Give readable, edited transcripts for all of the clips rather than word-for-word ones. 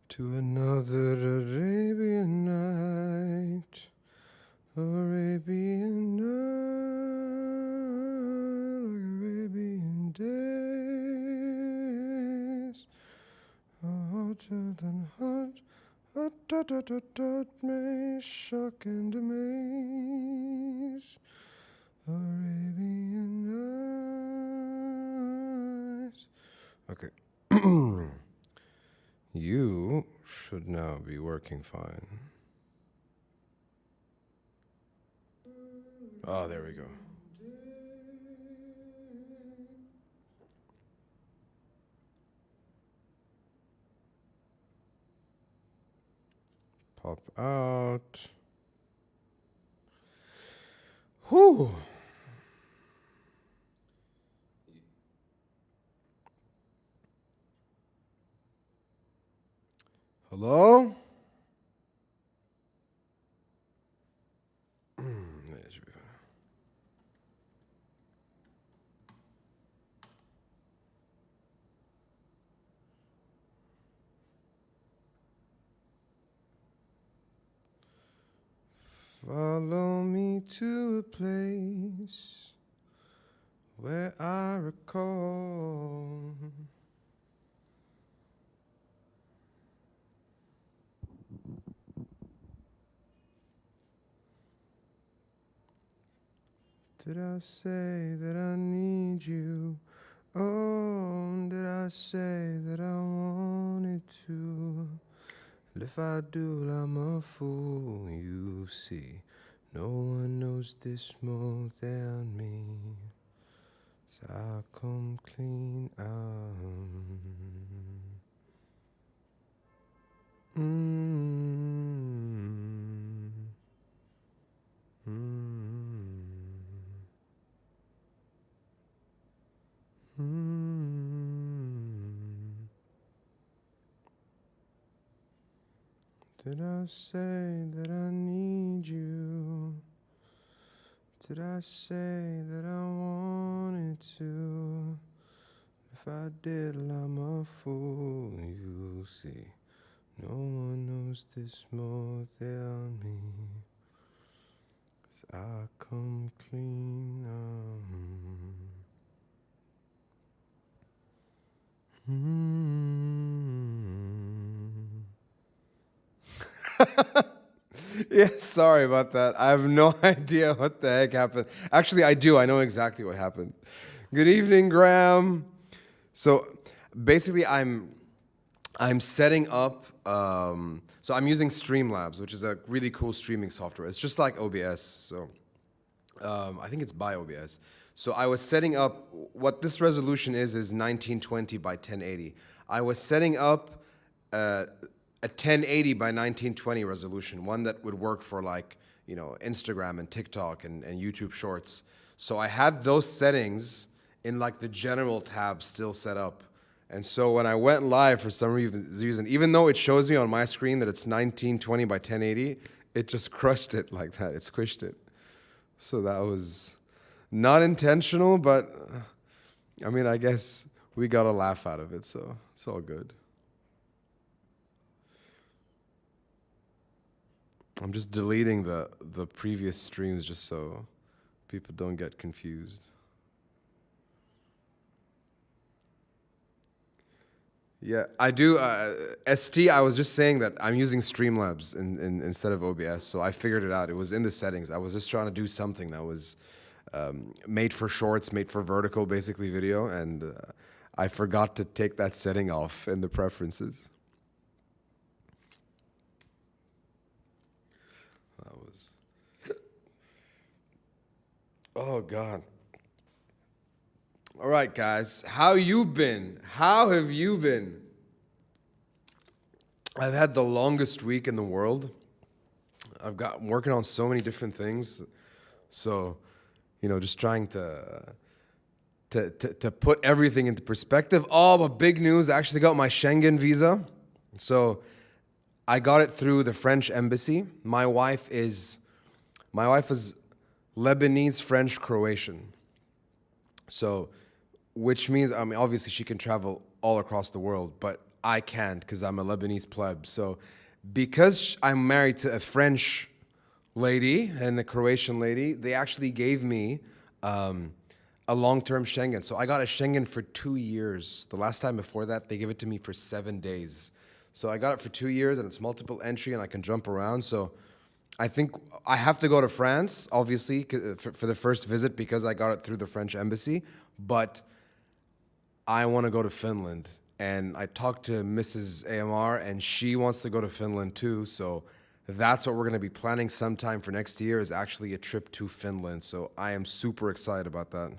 to another Arabian night, Arabian night, like Arabian days, hotter than hot, hot, hot, hot, hot, hot, may shock and amaze, Arabian nights. Okay. You should now be working fine. Oh, there we go. Pop out. Whew. Hello? That should be fine. Follow me to a place where I recall did I say that I need you? Oh, did I say that I wanted to? And if I do, I'm a fool, you see. No one knows this more than me. So I come clean out. Did I say that I need you? Did I say that I wanted to? If I did, I'm a fool, you see. No one knows this more than me. 'Cause I come clean out. Yeah, sorry about that. I have no idea what the heck happened. Actually, I do. I know exactly what happened. Good evening, Graham. So basically, I'm setting up. So I'm using Streamlabs, which is a really cool streaming software. It's just like OBS. So I think it's by OBS. So I was setting up what this resolution is 1920 by 1080. I was setting up a 1080 by 1920 resolution, one that would work for like, you know, Instagram and TikTok and YouTube Shorts. So I had those settings in like the general tab still set up. And so when I went live for some reason, even though it shows me on my screen that it's 1920 by 1080, it just crushed it like that. It squished it. So that was not intentional, but I mean, I guess we got a laugh out of it, so it's all good. I'm just deleting the previous streams just so people don't get confused. Yeah, I do. ST, I was just saying that I'm using Streamlabs instead of OBS, so I figured it out. It was in the settings. I was just trying to do something that was made for shorts, made for vertical, basically video, and I forgot to take that setting off in the preferences. That was... Oh, God. All right, guys. How you been? How have you been? I've had the longest week in the world. I'm working on so many different things. So, you know, just trying to put everything into perspective. Oh, but big news, I actually got my Schengen visa. So I got it through the French embassy. My wife is Lebanese, French, Croatian. So, which means, I mean, obviously she can travel all across the world, but I can't because I'm a Lebanese pleb. So because I'm married to a French lady and a Croatian lady, they actually gave me a long-term Schengen. So I got a Schengen for 2 years. The last time before that, they gave it to me for 7 days. So I got it for 2 years, and it's multiple entry, and I can jump around. So I think I have to go to France, obviously, for the first visit because I got it through the French embassy. But I want to go to Finland. And I talked to Mrs. AMR, and she wants to go to Finland too. So that's what we're going to be planning sometime for next year, is actually a trip to Finland. So I am super excited about that.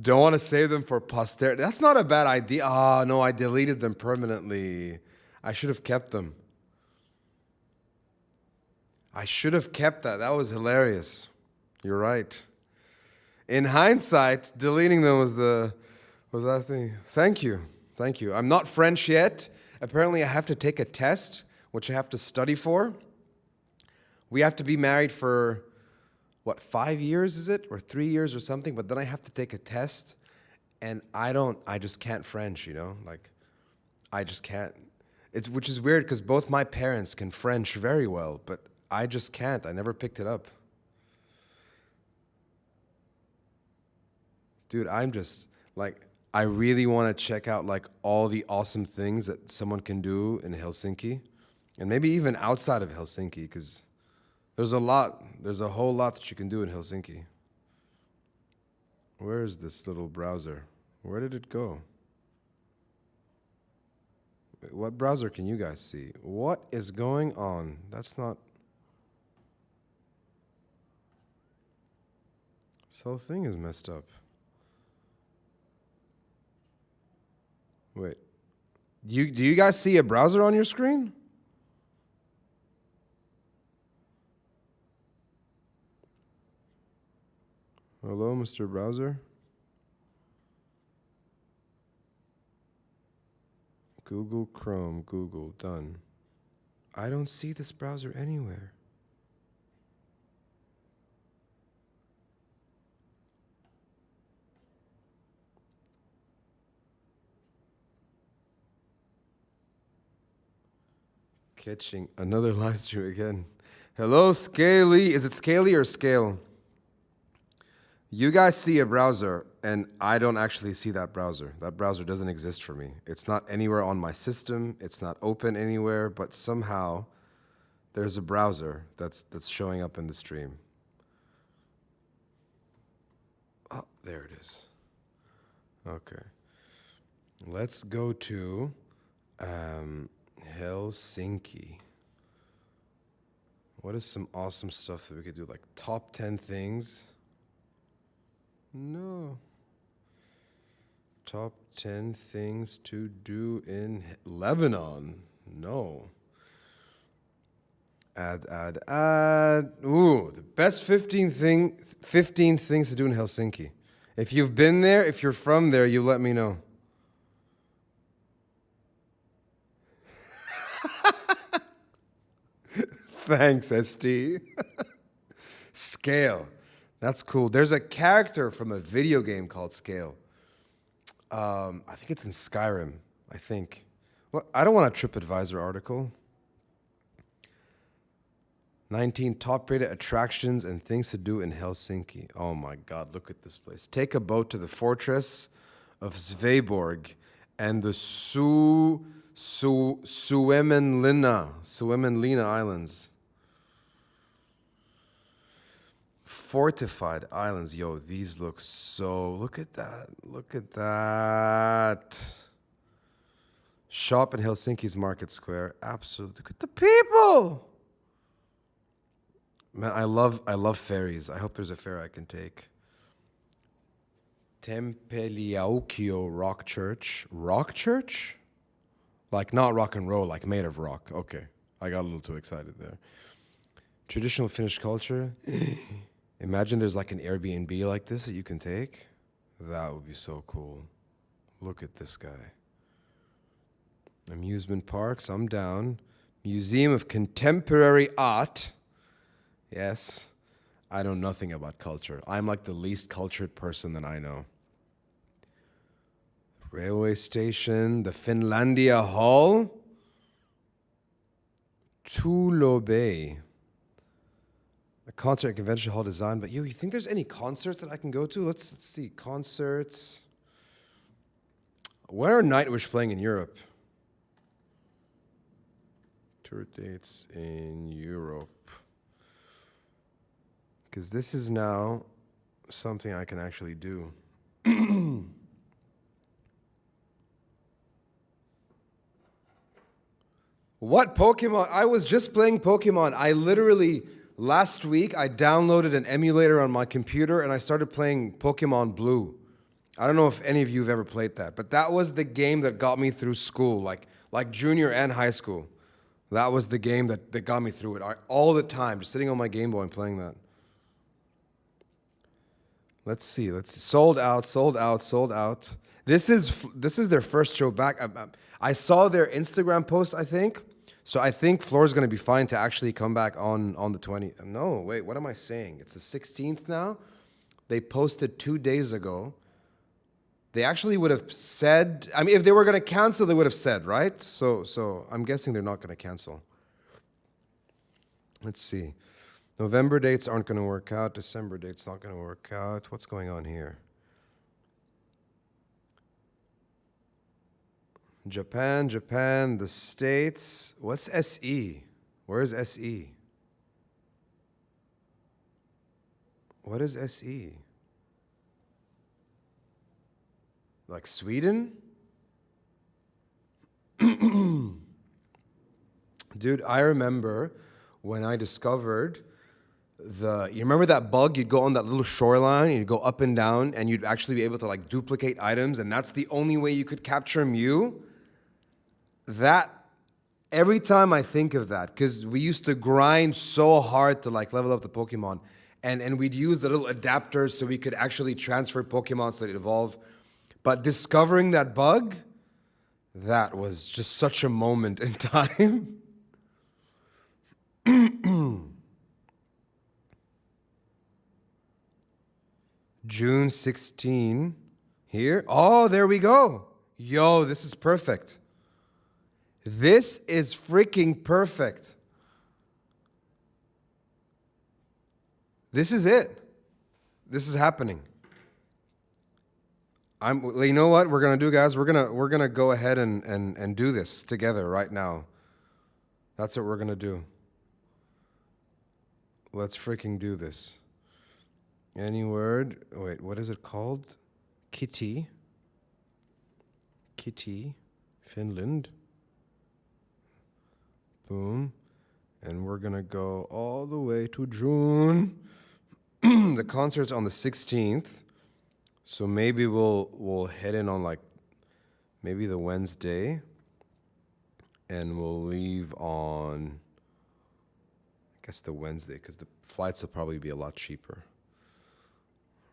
Don't want to save them for posterity. That's not a bad idea. Oh, no, I deleted them permanently. I should have kept them. I should have kept that. That was hilarious. You're right. In hindsight, deleting them was that thing. Thank you. Thank you. I'm not French yet. Apparently, I have to take a test, which I have to study for. We have to be married for, 5 years is it? Or 3 years or something, but then I have to take a test, and I just can't French, Like, I just can't. Which is weird because both my parents can French very well, but I just can't. I never picked it up. Dude, I'm just, I really want to check out, all the awesome things that someone can do in Helsinki, and maybe even outside of Helsinki, because there's a whole lot that you can do in Helsinki. Where is this little browser? Where did it go? What browser can you guys see? What is going on? That's not... This whole thing is messed up. Wait. Do you guys see a browser on your screen? Hello, Mr. Browser? Google Chrome, Google, done. I don't see this browser anywhere. Catching another live stream again. Hello, Scaly. Is it Scaly or Scale? You guys see a browser, and I don't actually see that browser. That browser doesn't exist for me. It's not anywhere on my system. It's not open anywhere, but somehow there's a browser that's showing up in the stream. Oh, there it is. Okay. Let's go to Helsinki. What is some awesome stuff that we could do? Like top 10 things. No. Top 10 things to do in Lebanon. No. Add. Ooh, the best 15 things to do in Helsinki. If you've been there, if you're from there, you let me know. Thanks, ST. Scale. That's cool. There's a character from a video game called Scale. I think it's in Skyrim, I think. Well, I don't want a TripAdvisor article. 19 top-rated attractions and things to do in Helsinki. Oh my God, look at this place. Take a boat to the fortress of Sveaborg and the Suomenlinna Islands. Fortified islands. Yo, these look so... Look at that. Look at that. Shop in Helsinki's Market Square. Absolutely. Look at the people. Man, I love ferries. I hope there's a ferry I can take. Tempeliaukio Rock Church. Rock Church? Like not rock and roll, like made of rock. Okay. I got a little too excited there. Traditional Finnish culture. Imagine there's like an Airbnb like this that you can take. That would be so cool. Look at this guy. Amusement parks, I'm down. Museum of Contemporary Art. Yes. I know nothing about culture. I'm like the least cultured person that I know. Railway station, the Finlandia Hall, Tulo Bay. A concert and convention hall design, but you think there's any concerts that I can go to? Let's see. Concerts. When are Nightwish playing in Europe? Tour dates in Europe. Because this is now something I can actually do. What Pokemon? I was just playing Pokemon. I literally, last week, I downloaded an emulator on my computer and I started playing Pokemon Blue. I don't know if any of you have ever played that, but that was the game that got me through school, like junior and high school. That was the game that got me through it all the time, just sitting on my Game Boy and playing that. Let's see. Sold out. This is their first show back. I saw their Instagram post, I think. So I think Floor's going to be fine to actually come back on the 20th. No, wait, what am I saying? It's the 16th now. They posted 2 days ago. They actually would have said, I mean, if they were going to cancel, they would have said, right? So I'm guessing they're not going to cancel. Let's see. November dates aren't going to work out. December dates not going to work out. What's going on here? Japan, the States. What's SE? Where is SE? What is SE? Like Sweden? Dude, I remember when I discovered you remember that bug? You'd go on that little shoreline, and you'd go up and down, and you'd actually be able to like duplicate items, and that's the only way you could capture Mew. That, every time I think of that, because we used to grind so hard to like level up the Pokemon, and we'd use the little adapters so we could actually transfer Pokemon so they'd evolve. But discovering that bug, that was just such a moment in time. June 16 here. Oh, there we go. Yo, this is perfect. This is freaking perfect. This is it. This is happening. You know what we're gonna do, guys? We're gonna go ahead and do this together right now. That's what we're gonna do. Let's freaking do this. Any word? Wait, what is it called? Kitty, Finland. Boom. And we're gonna go all the way to June. The concert's on the 16th. So maybe we'll head in on like maybe the Wednesday, and we'll leave on, I guess, the Wednesday, because the flights will probably be a lot cheaper.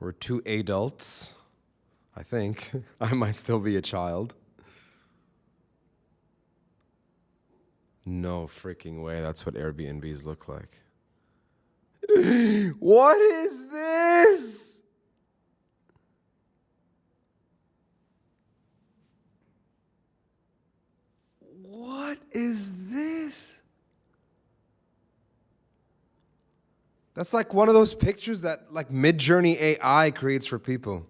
We're 2 adults, I think. I might still be a child. No freaking way. That's what Airbnbs look like. What is this? What is this? That's like one of those pictures that like Mid-Journey AI creates for people.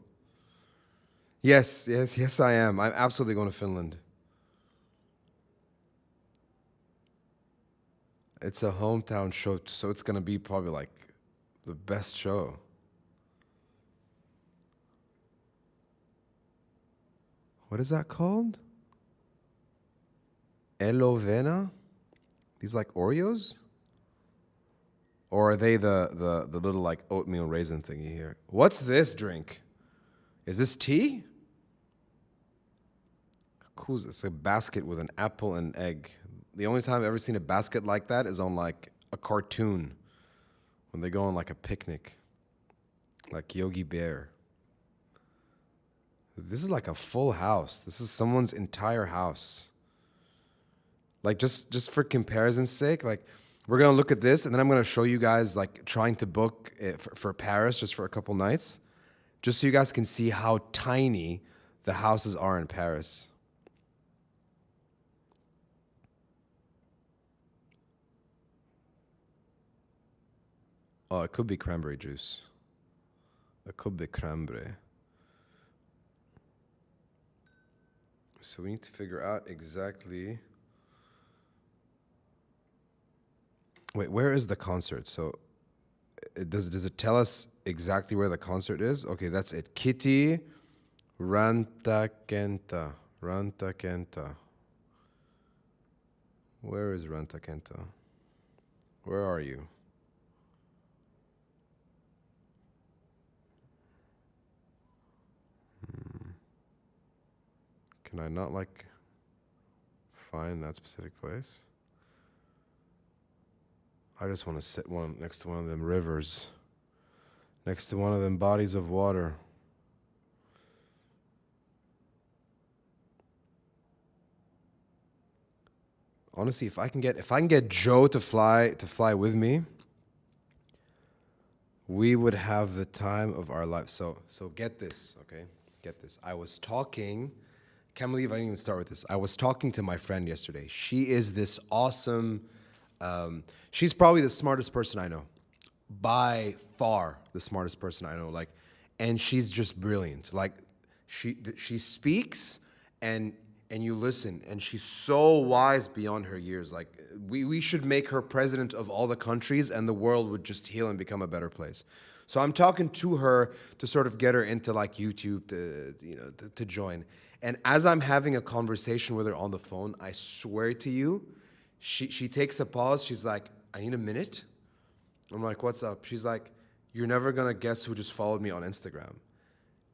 Yes, I am. I'm absolutely going to Finland. It's a hometown show, so it's going to be probably like the best show. What is that called? Elovena? These like Oreos? Or are they the little like oatmeal raisin thingy here? What's this drink? Is this tea? Cool. It's a basket with an apple and egg. The only time I've ever seen a basket like that is on like a cartoon when they go on like a picnic, like Yogi Bear. This is like a full house. This is someone's entire house. Like just for comparison's sake, like we're gonna look at this and then I'm gonna show you guys like trying to book it for Paris just for a couple nights, just so you guys can see how tiny the houses are in Paris. Oh, it could be cranberry juice. It could be cranberry. So we need to figure out exactly. Wait, where is the concert? So does it tell us exactly where the concert is? Okay, that's it. Kitty Rantakenta. Rantakenta. Where is Rantakenta? Where are you? Can I not like find that specific place? I just want to sit next to one of them rivers, next to one of them bodies of water. Honestly, if I can get Joe to fly with me, we would have the time of our life. So get this, okay? Get this. Can't believe I didn't even start with this. I was talking to my friend yesterday. She is this awesome, she's probably the smartest person I know. By far the smartest person I know. Like, and she's just brilliant. Like, she speaks and you listen, and she's so wise beyond her years. Like, we should make her president of all the countries, and the world would just heal and become a better place. So I'm talking to her to sort of get her into like YouTube to join. And as I'm having a conversation with her on the phone, I swear to you, she takes a pause. She's like, I need a minute. I'm like, what's up? She's like, you're never gonna guess who just followed me on Instagram.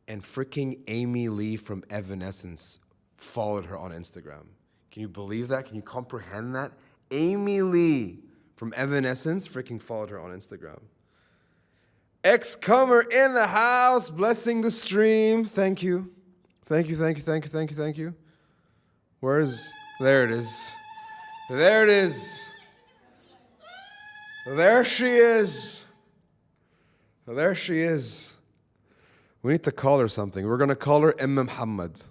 And freaking Amy Lee from Evanescence followed her on Instagram. Can you believe that? Can you comprehend that? Amy Lee from Evanescence freaking followed her on Instagram. Ex-comer in the house, blessing the stream. Thank you. Thank you. There it is. There it is. There she is. There she is. We need to call her something. We're going to call her Muhammad.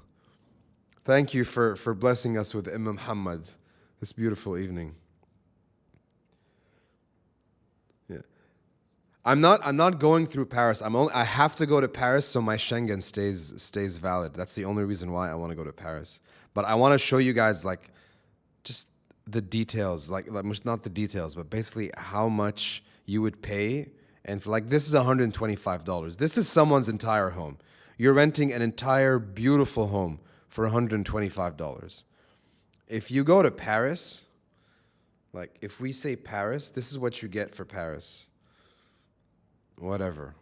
Thank you for blessing us with Muhammad this beautiful evening. Yeah. I'm not going through Paris. I have to go to Paris so my Schengen stays valid. That's the only reason why I want to go to Paris. But I want to show you guys like just the details, like not the details, but basically how much you would pay. And for like, this is $125. This is someone's entire home. You're renting an entire beautiful home for $125. If you go to Paris, like if we say Paris, this is what you get for Paris. Whatever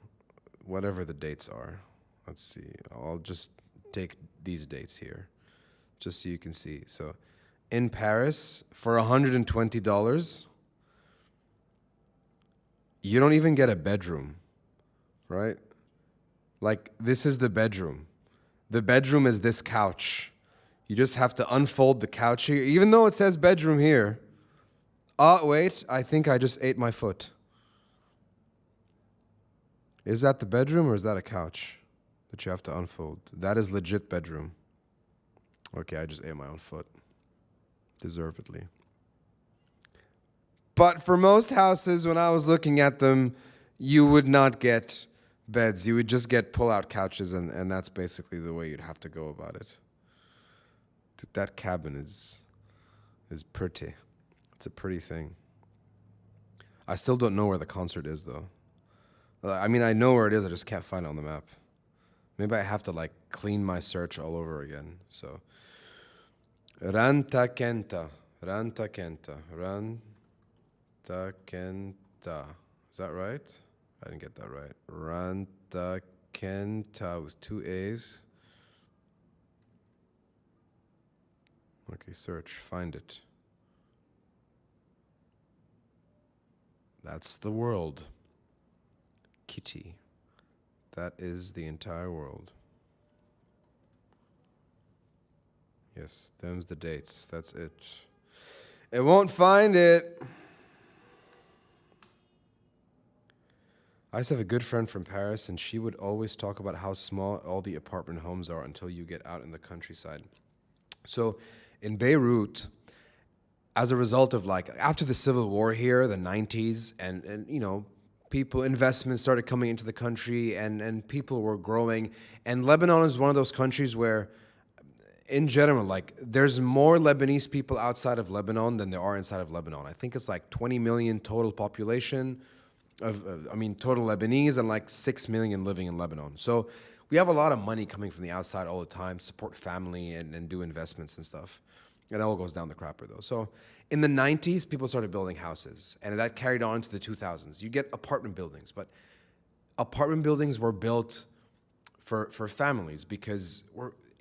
the dates are. Let's see. I'll just take these dates here, just so you can see. So in Paris, for $120, you don't even get a bedroom, right? Like, this is the bedroom. The bedroom is this couch. You just have to unfold the couch here, even though it says bedroom here. Wait, I think I just ate my foot. Is that the bedroom or is that a couch that you have to unfold? That is legit bedroom. Okay, I just ate my own foot. Deservedly. But for most houses, when I was looking at them, you would not get beds. You would just get pull-out couches, and that's basically the way you'd have to go about it. Dude, that cabin is pretty. It's a pretty thing. I still don't know where the concert is, though. I mean, I know where it is. I just can't find it on the map. Maybe I have to, like, clean my search all over again. So, Rantakenta. Is that right? I didn't get that right. Rantakenta with 2 A's. Okay, search. Find it. That's the world. Kitty. That is the entire world. Yes, them's the dates. That's it. It won't find it. I used to have a good friend from Paris, and she would always talk about how small all the apartment homes are until you get out in the countryside. So in Beirut, as a result of like after the civil war here, the 90s, and you know, investments started coming into the country, and people were growing. And Lebanon is one of those countries where, in general, like there's more Lebanese people outside of Lebanon than there are inside of Lebanon. I think it's like 20 million total population total Lebanese, and like 6 million living in Lebanon. So we have a lot of money coming from the outside all the time, support family and do investments and stuff. It all goes down the crapper though. So in the 90s, people started building houses, and that carried on to the 2000s. You get apartment buildings, but apartment buildings were built for families because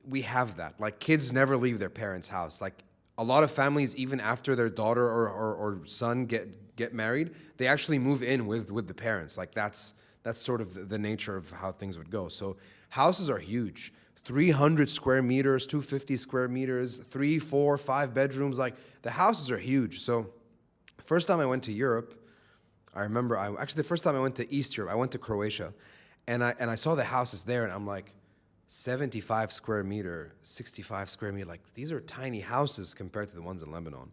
we have that. Like kids never leave their parents' house. Like a lot of families, even after their daughter or son get married, they actually move in with the parents. Like that's sort of the nature of how things would go. So houses are huge. 300 square meters, 250 square meters, 3, 4, 5 bedrooms. Like the houses are huge. So the first time I went to Europe, I remember the first time I went to East Europe, I went to Croatia, and I saw the houses there, and I'm like, 75 square meter, 65 square meter, like these are tiny houses compared to the ones in Lebanon.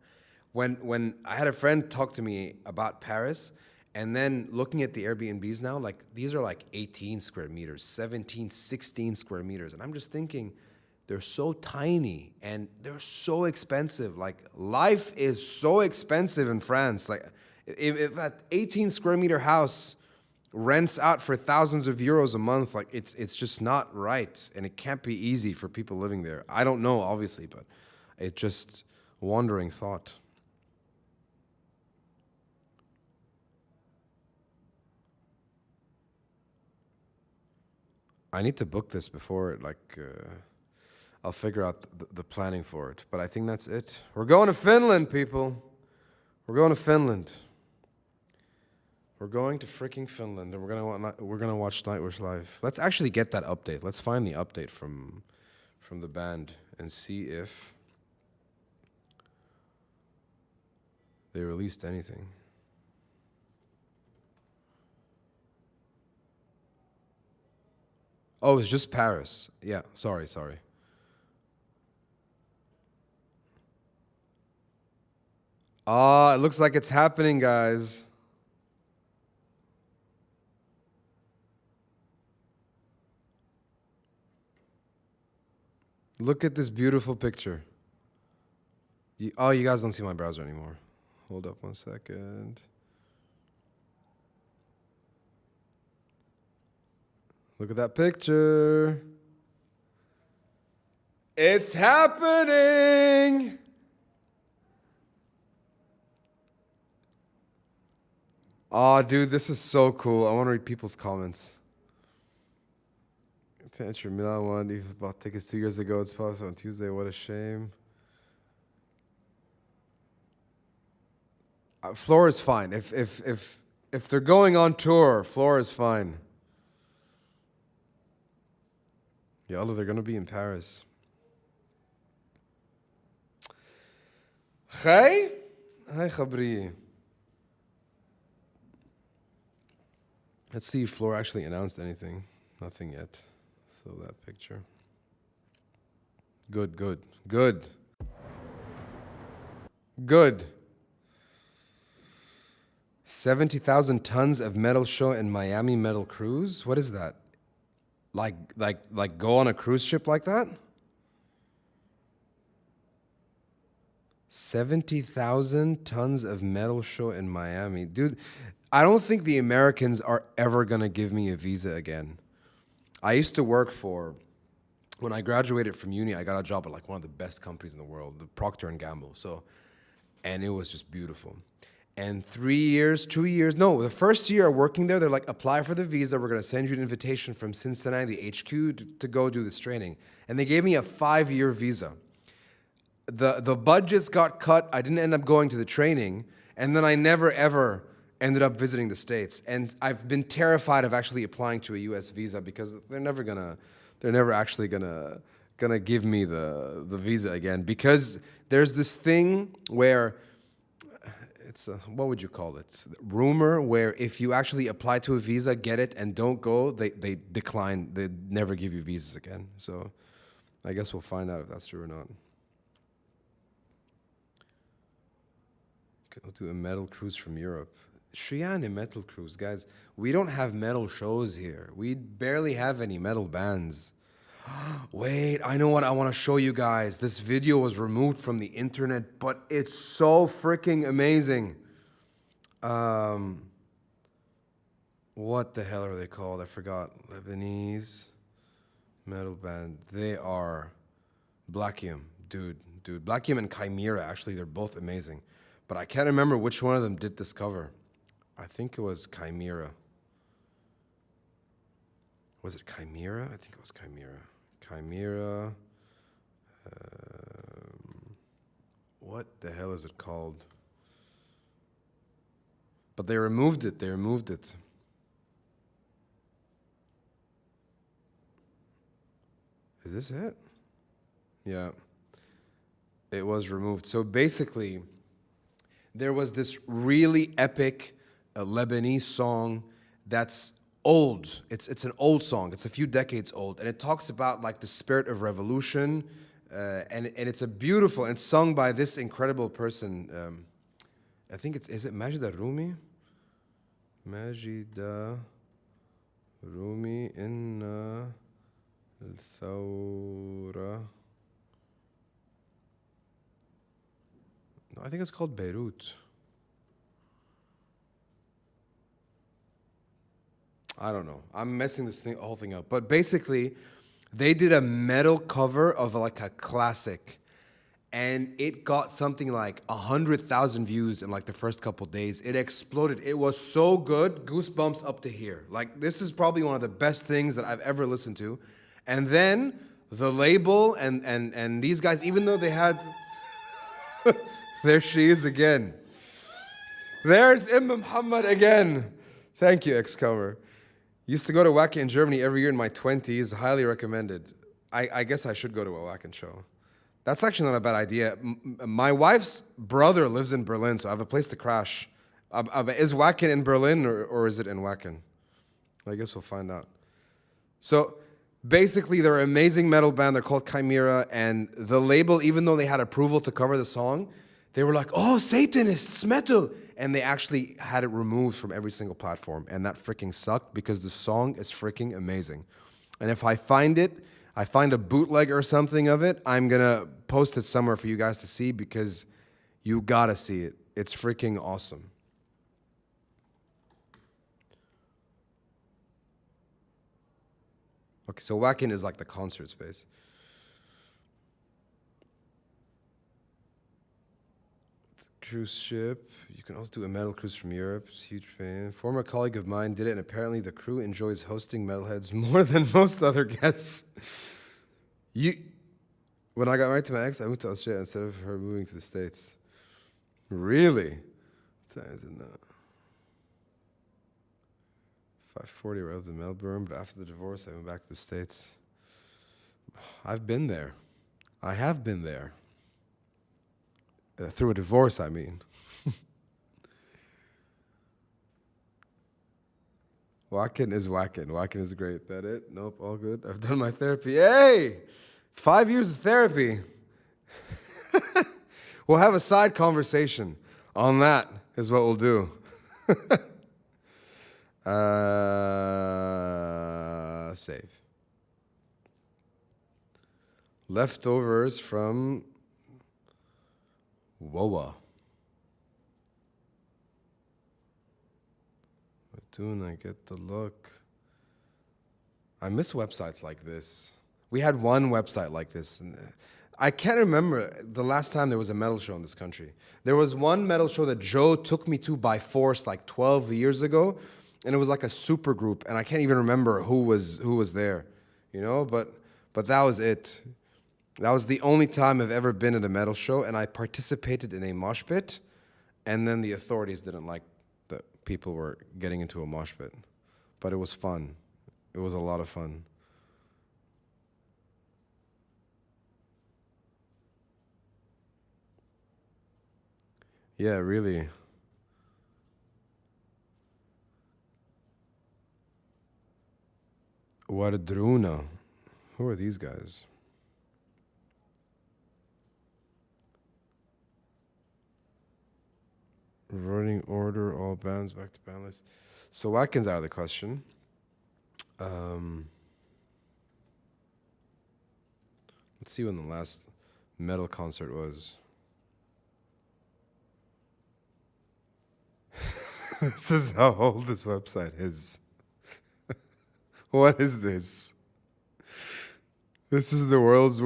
When I had a friend talk to me about Paris, and then looking at the Airbnbs now, like these are like 18 square meters, 17, 16 square meters. And I'm just thinking, they're so tiny and they're so expensive. Like life is so expensive in France. Like if that 18 square meter house rents out for thousands of euros a month, like it's just not right. And it can't be easy for people living there. I don't know, obviously, but it's just a wandering thought. I need to book this before, I'll figure out the planning for it. But I think that's it. We're going to Finland, people. We're going to Finland. We're going to freaking Finland, and we're gonna watch Nightwish live. Let's actually get that update. Let's find the update from the band and see if they released anything. Oh, it's just Paris. Yeah, sorry. Ah, it looks like it's happening, guys. Look at this beautiful picture. You guys don't see my browser anymore. Hold up 1 second. Look at that picture. It's happening. Oh, dude, this is so cool. I want to read people's comments. To enter Milan one, you bought tickets 2 years ago. It's possible on Tuesday. What a shame. Floor is fine. If they're going on tour, Floor is fine. Yeah, they're gonna be in Paris. Hi Khabri. Let's see if Floor actually announced anything. Nothing yet. So that picture. Good. 70,000 tons of metal show in Miami metal cruise? What is that? Like go on a cruise ship like that? 70,000 tons of metal show in Miami. Dude, I don't think the Americans are ever gonna give me a visa again. I used to work when I graduated from uni, I got a job at like one of the best companies in the world, the Procter & Gamble. And it was just beautiful. And 3 years, 2 years, no, the first year working there, they're like, apply for the visa. We're going to send you an invitation from Cincinnati, the HQ, to go do this training. And they gave me a 5-year visa. The budgets got cut. I didn't end up going to the training. And then I never, ever ended up visiting the States. And I've been terrified of actually applying to a US visa because they're never actually gonna give me the visa again, because there's this thing where it's a, what would you call it? Rumor where if you actually apply to a visa, get it, and don't go, they decline. They never give you visas again. So I guess we'll find out if that's true or not. Okay, I'll do a metal cruise from Europe. Shiyan, a metal cruise, guys. We don't have metal shows here. We barely have any metal bands. Wait, I know what I want to show you guys. This video was removed from the internet, but it's so freaking amazing. What the hell are they called? I forgot. Lebanese metal band. They are Blackium, dude. Blackium and Chimera, actually, they're both amazing. But I can't remember which one of them did this cover. I think it was Chimera. Was it Chimera? I think it was Chimera. Chimera. What the hell is it called? But they removed it. They removed it. Is this it? Yeah. It was removed. So basically, there was this really epic Lebanese song that's old. It's an old song. It's a few decades old, and it talks about like the spirit of revolution, and it's a beautiful. And it's sung by this incredible person. I think is it Majida Rumi? Majida Rumi in al-Thawra. No, I think it's called Beirut. I don't know. I'm messing this whole thing up. But basically, they did a metal cover of like a classic. And it got something like 100,000 views in like the first couple days. It exploded. It was so good. Goosebumps up to here. Like, this is probably one of the best things that I've ever listened to. And then the label and these guys, even though they had... There she is again. There's Muhammad again. Thank you, X-Comer. Used to go to Wacken in Germany every year in my 20s. Highly recommended. I guess I should go to a Wacken show. That's actually not a bad idea. My wife's brother lives in Berlin, so I have a place to crash. Is Wacken in Berlin or is it in Wacken? I guess we'll find out. So basically, they're an amazing metal band. They're called Chimera, and the label, even though they had approval to cover the song, they were like, oh, Satanists, metal. And they actually had it removed from every single platform. And that freaking sucked because the song is freaking amazing. And if I find it, I find a bootleg or something of it, I'm going to post it somewhere for you guys to see because you got to see it. It's freaking awesome. Okay, so Wacken is like the concert space. Cruise ship. You can also do a metal cruise from Europe. It's a huge fan. Former colleague of mine did it, and apparently the crew enjoys hosting metalheads more than most other guests. When I got married to my ex, I moved to Australia instead of her moving to the States. Really? 540, I lived in Melbourne, but after the divorce, I went back to the States. I've been there. I have been there. Through a divorce, I mean. Wacken is Wacken. Wacken is great. That it? Nope, all good. I've done my therapy. Hey! 5 years of therapy. We'll have a side conversation on that, is what we'll do. Save. Leftovers from Woa. But soon I get the look. I miss websites like this. We had one website like this. And I can't remember the last time there was a metal show in this country. There was one metal show that Joe took me to by force like 12 years ago, and it was like a super group, and I can't even remember who was there, you know. But that was it. That was the only time I've ever been at a metal show, and I participated in a mosh pit, and then the authorities didn't like that people were getting into a mosh pit. But it was fun. It was a lot of fun. Yeah, really. Wardruna. Who are these guys? Running order, all bands back to band list. So Watkins out of the question. Let's see when the last metal concert was. This is how old this website is. What is this? This is the world's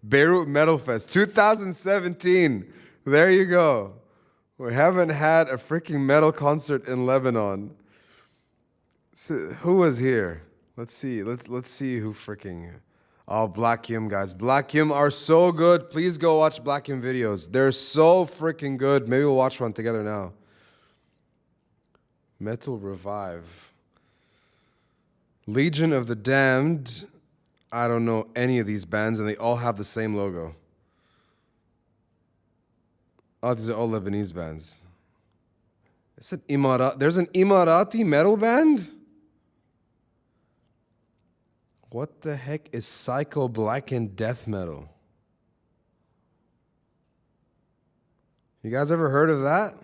Beirut Metal Fest 2017. There you go. We haven't had a freaking metal concert in Lebanon. So, who was here? Let's see. Let's see who freaking. Oh, Black Yum guys. Black Yum are so good. Please go watch Black Yum videos. They're so freaking good. Maybe we'll watch one together now. Metal Revive. Legion of the Damned. I don't know any of these bands, and they all have the same logo. Oh, these are all Lebanese bands. It's an There's an Emirati metal band? What the heck is Psycho Blackened Death Metal? You guys ever heard of that?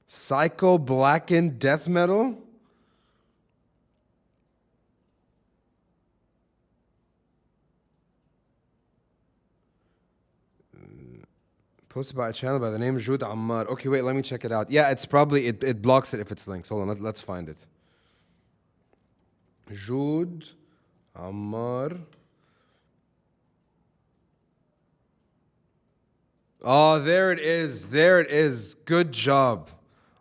Psycho Blackened Death Metal? Posted by a channel by the name Joud Ammar. Okay, wait, let me check it out. Yeah, it's probably, it blocks it if it's links. Hold on, let's find it. Joud Ammar. Oh, there it is. There it is. Good job.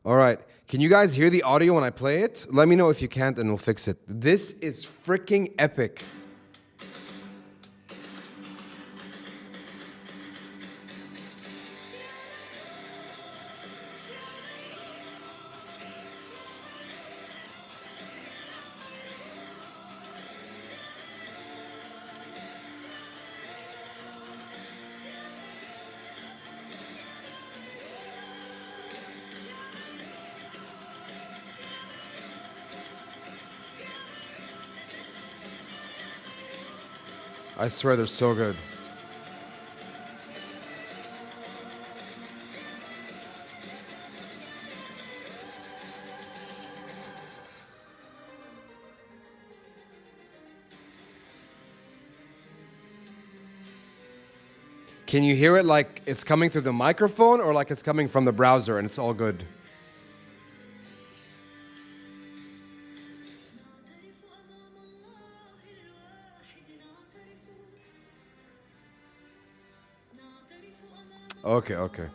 All right. Can you guys hear the audio when I play it? Let me know if you can't and we'll fix it. This is freaking epic. I swear they're so good. Can you hear it like it's coming through the microphone or like it's coming from the browser and it's all good? Okay, okay.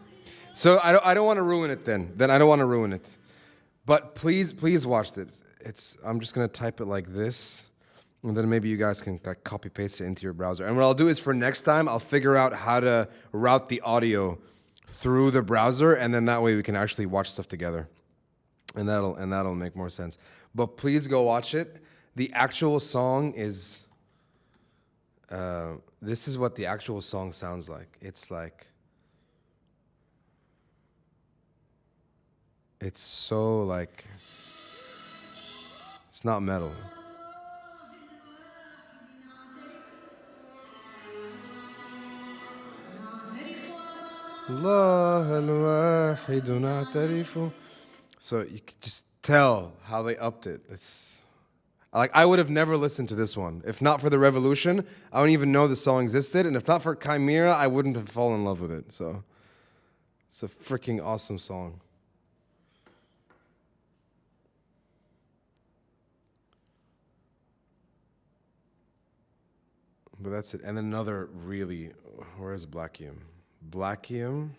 So I don't want to ruin it then. Then I don't want to ruin it. But please watch it. I'm just gonna type it like this, and then maybe you guys can like copy paste it into your browser. And what I'll do is for next time I'll figure out how to route the audio through the browser, and then that way we can actually watch stuff together. And that'll make more sense. But please go watch it. The actual song is this is what the actual song sounds like. It's so like, it's not metal. So you can just tell how they upped it. It's like I would have never listened to this one. If not for the Revolution, I wouldn't even know the song existed. And if not for Chimera, I wouldn't have fallen in love with it. So it's a freaking awesome song. But that's it. And another really, where is Blackium? Blackium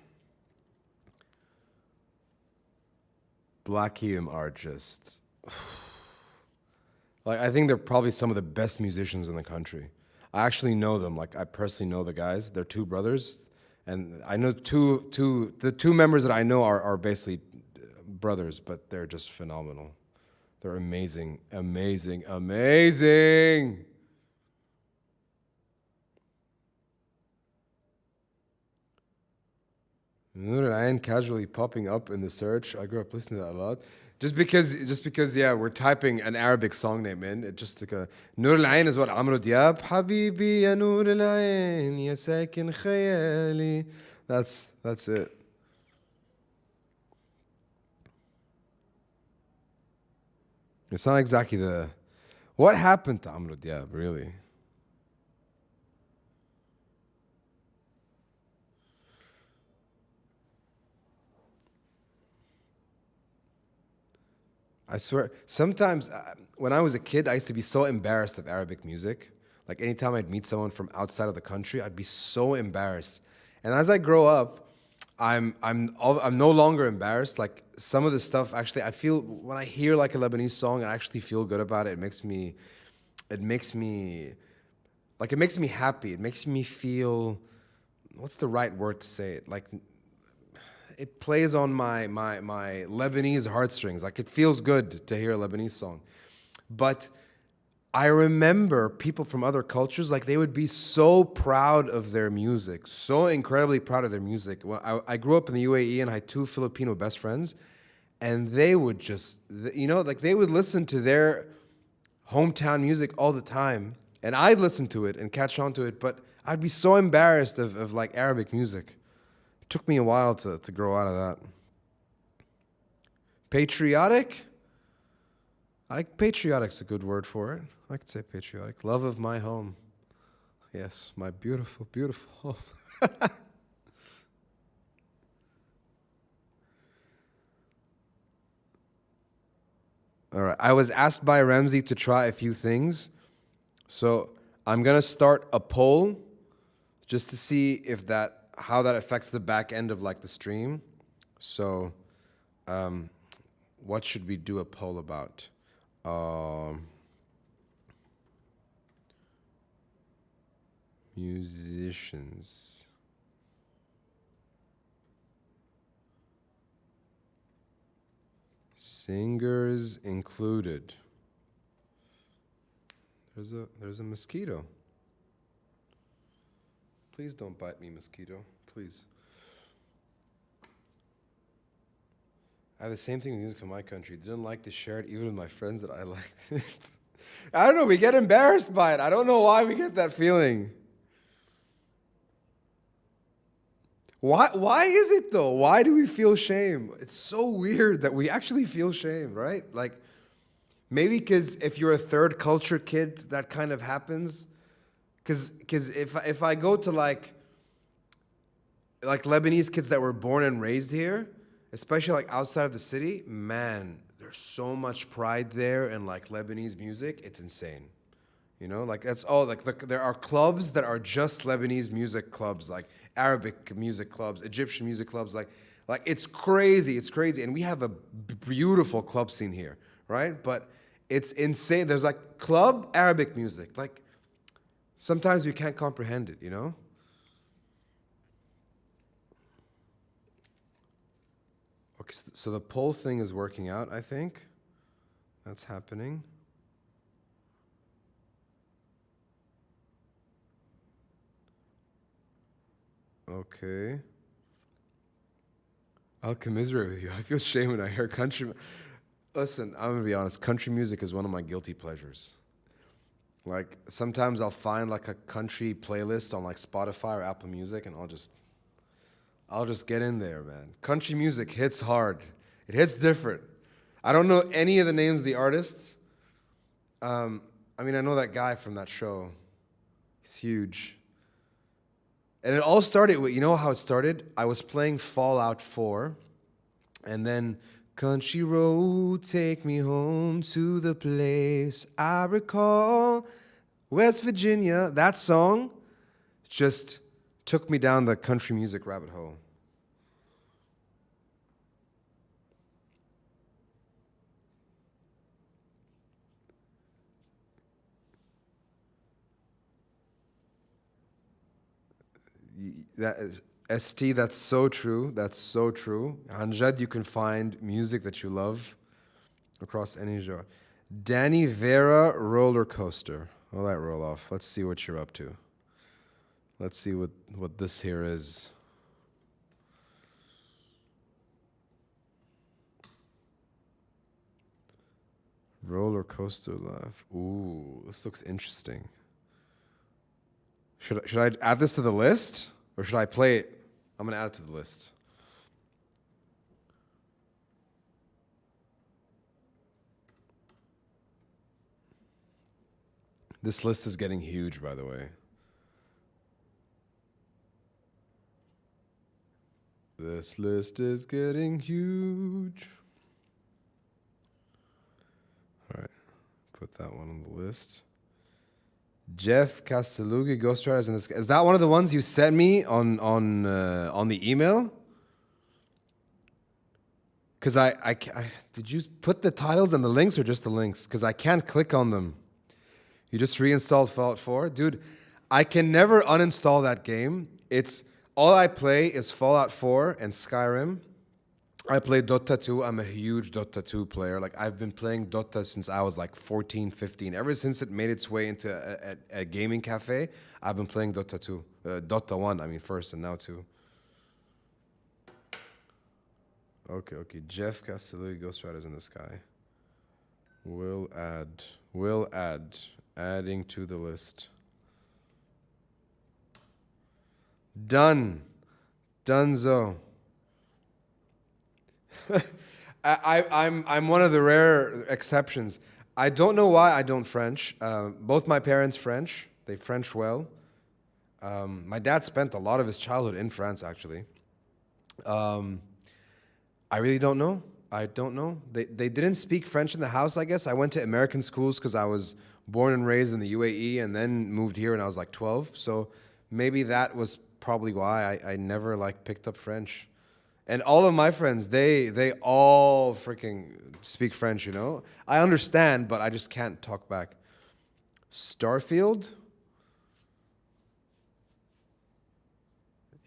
are just, like, I think they're probably some of the best musicians in the country. I actually know them. Like, I personally know the guys. They're two brothers. And I know the two members that I know are basically brothers, but they're just phenomenal. They're amazing, amazing, amazing. Nur al casually popping up in the search. I grew up listening to that a lot. Just because, yeah, we're typing an Arabic song name in. It just took a Nur al is what Amr Diab. Habibi ya Nur al ya sakin khayali. That's it. It's not exactly the. What happened to Amr Diab, really? I swear, sometimes when I was a kid, I used to be so embarrassed of Arabic music. Like anytime I'd meet someone from outside of the country, I'd be so embarrassed. And as I grow up, I'm no longer embarrassed. Like some of the stuff, actually, I feel when I hear like a Lebanese song, I actually feel good about it. It makes me, it makes me happy. It makes me feel, what's the right word to say it? Like it plays on my Lebanese heartstrings. Like it feels good to hear a Lebanese song. But I remember people from other cultures, like they would be so proud of their music, so incredibly proud of their music. Well, I grew up in the UAE and I had two Filipino best friends, and they would just, like they would listen to their hometown music all the time. And I'd listen to it and catch on to it, but I'd be so embarrassed of like Arabic music. It took me a while to grow out of that. Patriotic? Patriotic's a good word for it. I could say patriotic. Love of my home. Yes, my beautiful, beautiful home. All right. I was asked by Ramsey to try a few things. So I'm gonna start a poll just to see if how that affects the back end of like the stream. So what should we do a poll about? Musicians. Singers included. There's a mosquito. Please don't bite me, mosquito. Please. I have the same thing with music in my country. Didn't like to share it even with my friends that I liked it. I don't know, we get embarrassed by it. I don't know why we get that feeling. Why is it though? Why do we feel shame? It's so weird that we actually feel shame, right? Like maybe because if you're a third culture kid, that kind of happens. Because if I go to like Lebanese kids that were born and raised here, especially like outside of the city, man, there's so much pride there in like Lebanese music. It's insane. Like that's all. Like there are clubs that are just Lebanese music clubs, like Arabic music clubs, Egyptian music clubs. Like it's crazy. It's crazy, and we have a beautiful club scene here, right? But it's insane. There's like club Arabic music. Like sometimes we can't comprehend it. Okay, so the poll thing is working out. I think that's happening. Okay. I'll commiserate with you. I feel shame when I hear country. Listen, I'm gonna be honest. Country music is one of my guilty pleasures. Like sometimes I'll find like a country playlist on like Spotify or Apple Music, and I'll just get in there, man. Country music hits hard. It hits different. I don't know any of the names of the artists. I mean, I know that guy from that show. He's huge. And it all started with, you know how it started? I was playing Fallout 4, and then country road, take me home to the place I recall, West Virginia. That song just took me down the country music rabbit hole. That is ST, that's so true. That's so true. Anjad, you can find music that you love across any genre. Danny Vera, Roller Coaster. I'll let roll off. Let's see what you're up to. Let's see what this here is. Roller coaster laugh. Ooh, this looks interesting. Should I add this to the list or should I play it? I'm gonna add it to the list. This list is getting huge, by the way. This list is getting huge. All right, put that one on the list. Jeff Castellucci, Ghost Riders in the Sky. Is that one of the ones you sent me on the email? Because I did you put the titles and the links or just the links? Because I can't click on them. You just reinstalled Fallout 4? Dude, I can never uninstall that game. It's all I play is Fallout 4 and Skyrim. I play Dota 2. I'm a huge Dota 2 player. Like, I've been playing Dota since I was like 14, 15. Ever since it made its way into a gaming cafe, I've been playing Dota 2. Dota 1, I mean, first and now 2. Okay. Jeff Castellucci, Ghost Riders in the Sky. Will add. Adding to the list. Done. Donezo. I'm one of the rare exceptions. I don't know why I don't French. Both my parents French. They French well. My dad spent a lot of his childhood in France, actually. I really don't know. I don't know. They didn't speak French in the house, I guess. I went to American schools because I was born and raised in the UAE and then moved here when I was like 12. So maybe that was probably why I never like picked up French. And all of my friends, they all freaking speak French, you know? I understand, but I just can't talk back. Starfield?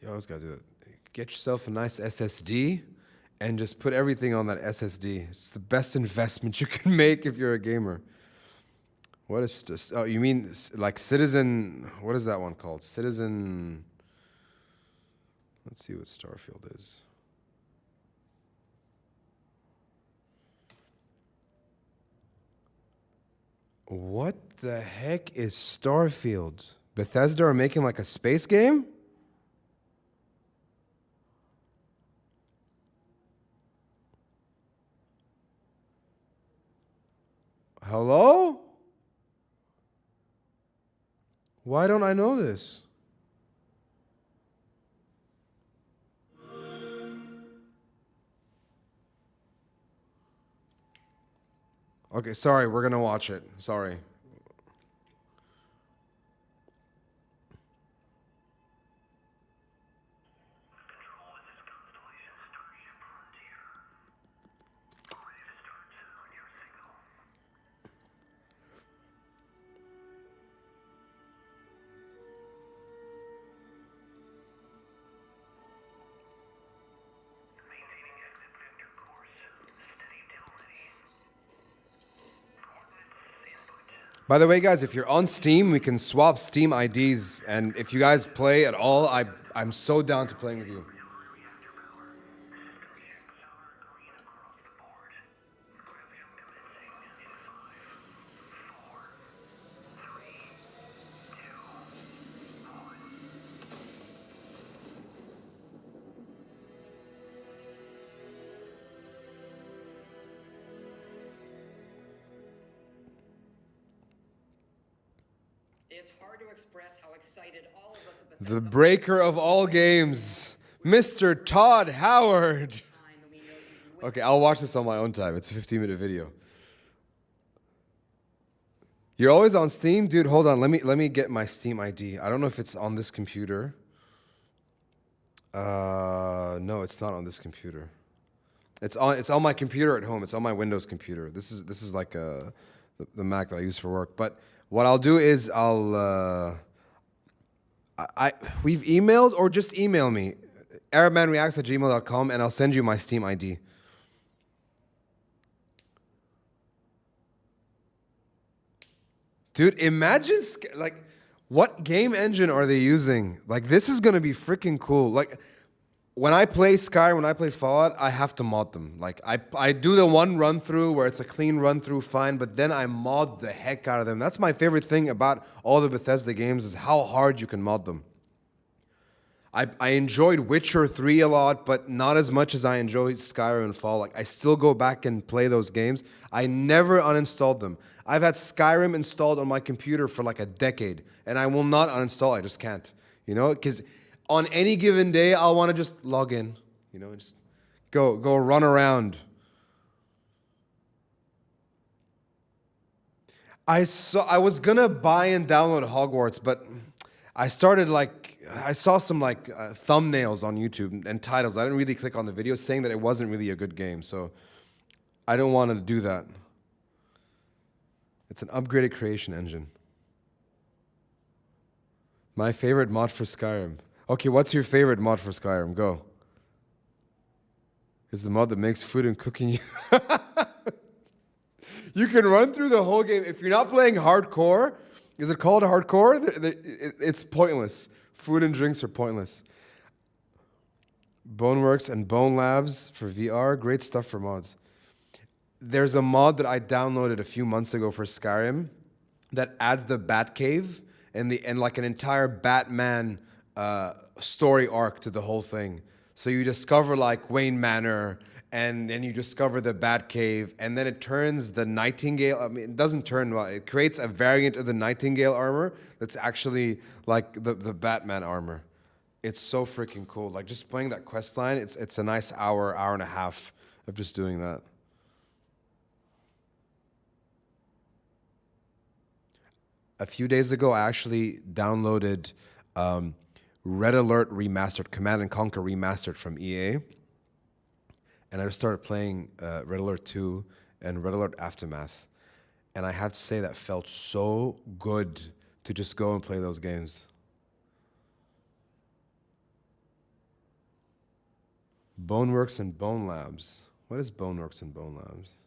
You always gotta do that. Get yourself a nice SSD and just put everything on that SSD. It's the best investment you can make if you're a gamer. What is this? Oh, you mean like Citizen, what is that one called? Citizen, let's see what Starfield is. What the heck is Starfield? Bethesda are making like a space game? Hello? Why don't I know this? Okay, sorry, we're gonna watch it. Sorry. By the way, guys, if you're on Steam, we can swap Steam IDs. And if you guys play at all, I'm so down to playing with you. It's hard to express how excited all of us at The breaker of all games, Mr. Todd Howard. Okay, I'll watch this on my own time. It's a 15-minute video. You're always on Steam? Dude, hold on. Let me get my Steam ID. I don't know if it's on this computer. No, it's not on this computer. It's on my computer at home. It's on my Windows computer. This is like the Mac that I use for work. But what I'll do is we've emailed, or just email me, arabmanreacts@gmail.com, and I'll send you my Steam ID. Dude, imagine, like, what game engine are they using? Like, this is gonna be freaking cool. Like, when I play Skyrim, when I play Fallout, I have to mod them. Like I do the one run through where it's a clean run through, fine, but then I mod the heck out of them. That's my favorite thing about all the Bethesda games is how hard you can mod them. I enjoyed Witcher 3 a lot, but not as much as I enjoyed Skyrim and Fallout. Like I still go back and play those games. I never uninstalled them. I've had Skyrim installed on my computer for like a decade, and I will not uninstall. I just can't, you know, because on any given day, I'll want to just log in, you know, and just go run around. I was gonna buy and download Hogwarts, but I saw some thumbnails on YouTube and titles. I didn't really click on the video saying that it wasn't really a good game, so I don't want to do that. It's an upgraded creation engine. My favorite mod for Skyrim. Okay, what's your favorite mod for Skyrim? Go. It's the mod that makes food and cooking. You can run through the whole game. If you're not playing hardcore, is it called hardcore? It's pointless. Food and drinks are pointless. Boneworks and Bone Labs for VR. Great stuff for mods. There's a mod that I downloaded a few months ago for Skyrim that adds the Batcave and like an entire Batman story arc to the whole thing. So you discover like Wayne Manor, and then you discover the Batcave, and then it turns the Nightingale. I mean, it doesn't turn well. It creates a variant of the Nightingale armor that's actually like the Batman armor. It's so freaking cool. Like just playing that quest line, it's a nice hour and a half of just doing that. A few days ago, I actually downloaded Red Alert Remastered, Command and Conquer Remastered from EA. And I just started playing Red Alert 2 and Red Alert Aftermath. And I have to say that felt so good to just go and play those games. Boneworks and Bone Labs. What is Boneworks and Bone Labs?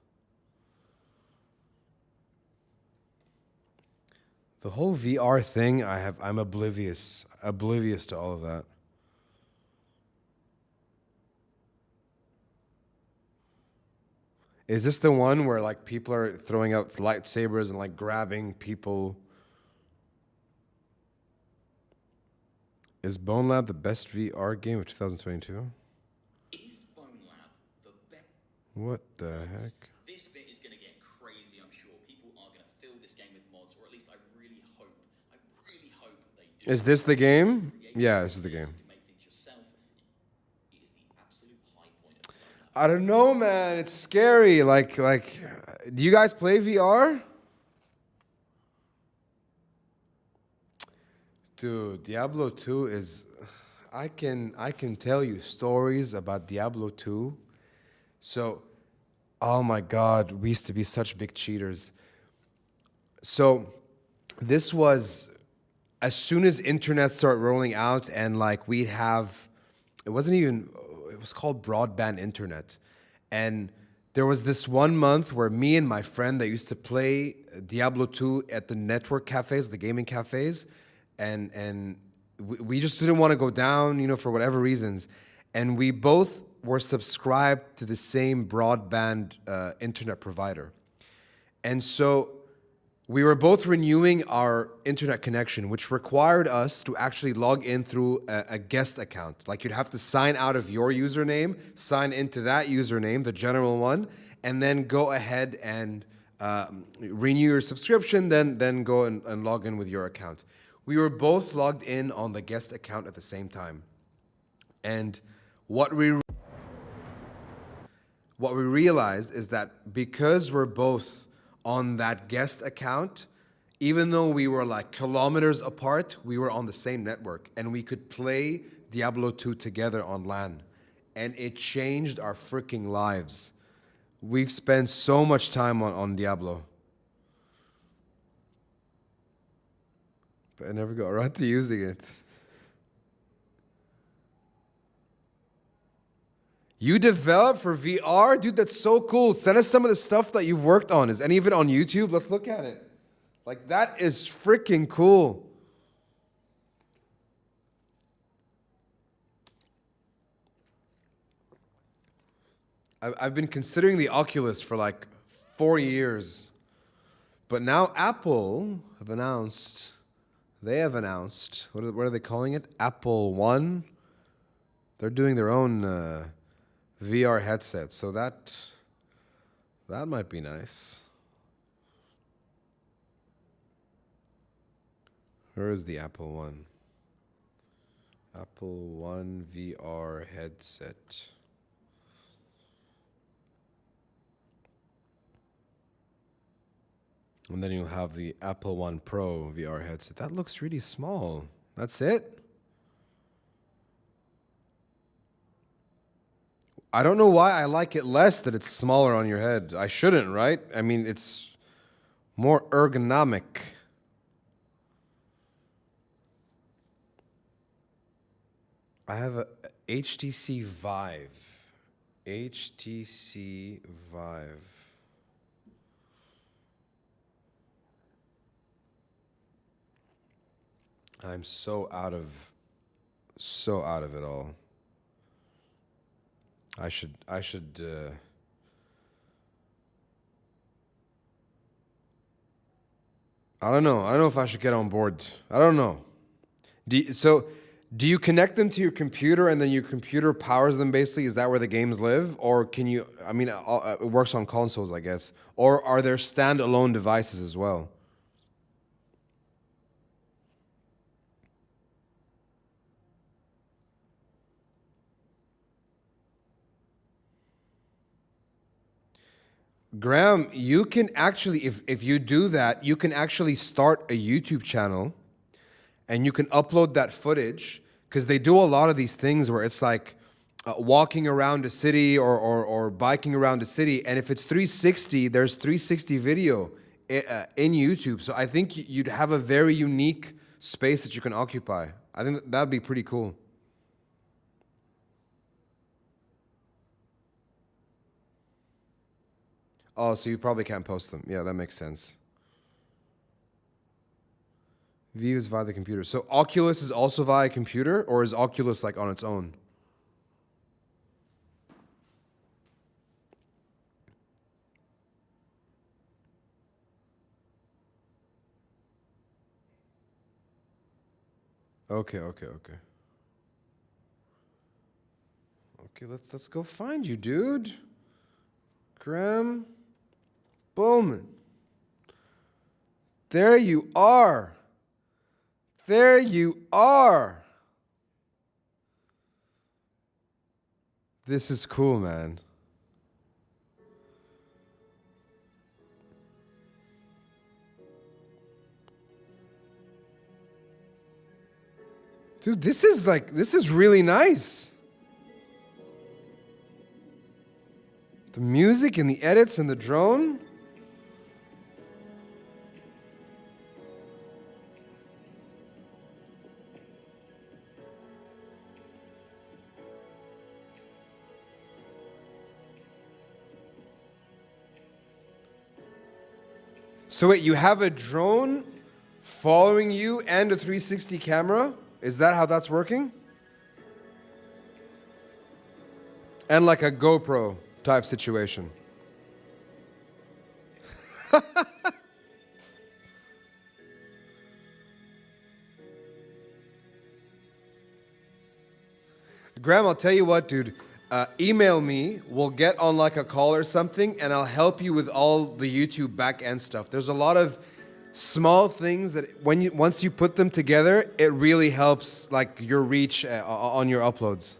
The whole VR thing, I'm oblivious to all of that. Is this the one where like people are throwing out lightsabers and like grabbing people? Is Bone Lab the best VR game of 2022? Is Bone Lab the best? What the heck? This bit is going to get crazy, I'm sure. People are going to fill this game with mods, or at least I really hope they do. Is this the game? Yeah, this is the game. You make things yourself. It is the absolute high point of Bone Lab. I don't know, man. It's scary. Like, do you guys play VR? Dude, Diablo 2 is... I can tell you stories about Diablo 2. So, oh my God, we used to be such big cheaters. So, this was... As soon as internet started rolling out and like we'd have... It was called broadband internet. And there was this one month where me and my friend that used to play Diablo 2 at the network cafes, the gaming cafes, and we just didn't want to go down, you know, for whatever reasons. And we both were subscribed to the same broadband internet provider. And so we were both renewing our internet connection, which required us to actually log in through a guest account. Like you'd have to sign out of your username, sign into that username, the general one, and then go ahead and renew your subscription, then go and log in with your account. We were both logged in on the guest account at the same time. And what we realized is that because we're both on that guest account, even though we were like kilometers apart, we were on the same network and we could play Diablo 2 together on LAN. And it changed our freaking lives. We've spent so much time on Diablo. But I never got around to using it. You develop for VR? Dude, that's so cool. Send us some of the stuff that you've worked on. Is any of it on YouTube? Let's look at it. Like, that is freaking cool. I've been considering the Oculus for like 4 years. But now Apple have announced, what are they calling it? Apple One. They're doing their own VR headset, so that might be nice. Where is the Apple One? Apple One VR headset. And then you'll have the Apple One Pro VR headset. That looks really small. That's it? I don't know why I like it less that it's smaller on your head. I shouldn't, right? I mean, it's more ergonomic. I have a HTC Vive. HTC Vive. I'm so out of it all. I should I don't know. I don't know if I should get on board. I don't know. Do you connect them to your computer and then your computer powers them basically? Is that where the games live? Or can you, I mean, it works on consoles, I guess. Or are there standalone devices as well? Graham, you can actually, if you do that, you can actually start a YouTube channel and you can upload that footage because they do a lot of these things where it's like walking around a city or biking around a city. And if it's 360, there's 360 video in YouTube. So I think you'd have a very unique space that you can occupy. I think that'd be pretty cool. Oh, so you probably can't post them. Yeah, that makes sense. Views via the computer. So Oculus is also via computer, or is Oculus like on its own? Okay. Okay, let's go find you, dude. Graham Bowman. There you are. There you are. This is cool, man. Dude, this is really nice. The music and the edits and the drone. So wait, you have a drone following you and a 360 camera? Is that how that's working? And like a GoPro type situation. Graham, I'll tell you what, dude. Email me. We'll get on like a call or something, and I'll help you with all the YouTube back end stuff. There's a lot of small things that once you put them together, it really helps like your reach on your uploads.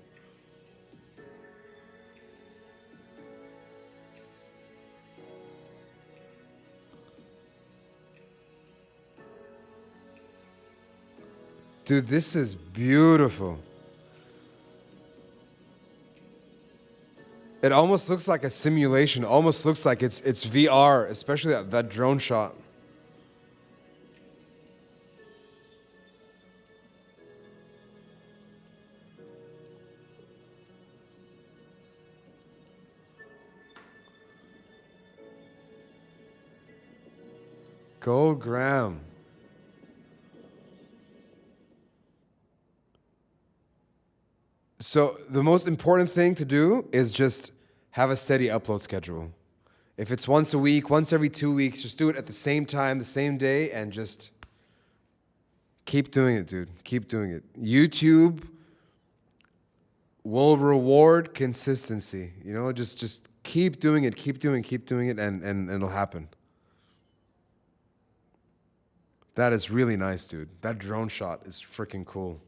Dude, this is beautiful. It almost looks like a simulation. Almost looks like it's VR, especially that drone shot. Go Graham. So the most important thing to do is just have a steady upload schedule. If it's once a week, once every 2 weeks, just do it at the same time, the same day, and just keep doing it, dude. Keep doing it. YouTube will reward consistency. You know, just keep doing it, keep doing it, and it'll happen. That is really nice, dude. That drone shot is freaking cool.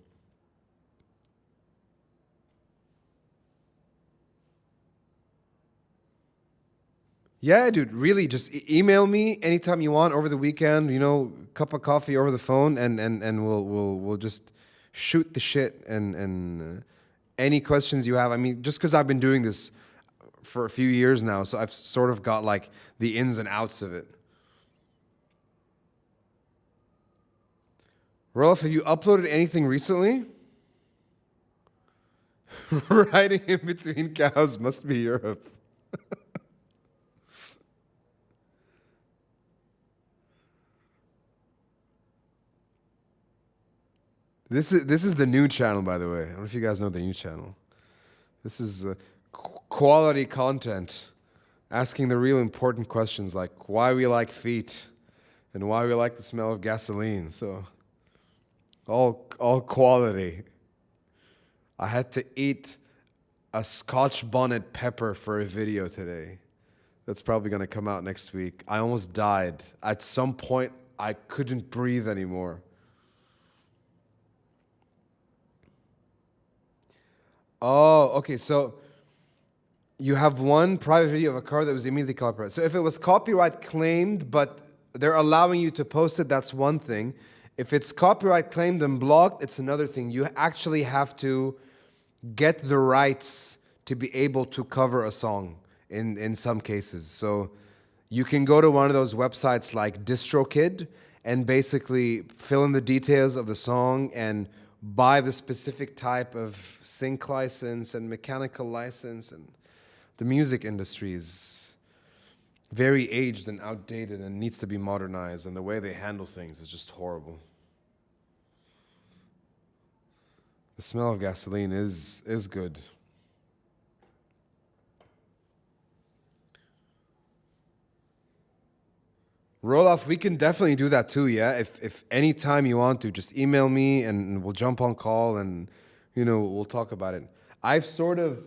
Yeah, dude, really, just email me anytime you want over the weekend, you know, cup of coffee over the phone, and we'll just shoot the shit and any questions you have. I mean, just because I've been doing this for a few years now, so I've sort of got like the ins and outs of it. Rolf, have you uploaded anything recently? Riding in between cows must be Europe. This is the new channel, by the way. I don't know if you guys know the new channel. This is quality content, asking the real important questions like why we like feet and why we like the smell of gasoline. So, all quality. I had to eat a Scotch bonnet pepper for a video today. That's probably gonna come out next week. I almost died. At some point, I couldn't breathe anymore. Oh, okay. So you have one private video of a car that was immediately copyrighted. So if it was copyright claimed, but they're allowing you to post it, that's one thing. If it's copyright claimed and blocked, it's another thing. You actually have to get the rights to be able to cover a song in some cases. So you can go to one of those websites like DistroKid and basically fill in the details of the song and buy the specific type of sync license and mechanical license. And the music industry is very aged and outdated and needs to be modernized, and the way they handle things is just horrible. The smell of gasoline is good. Roloff, we can definitely do that too, yeah? If any time you want to, just email me and we'll jump on call and, you know, we'll talk about it. I've sort of,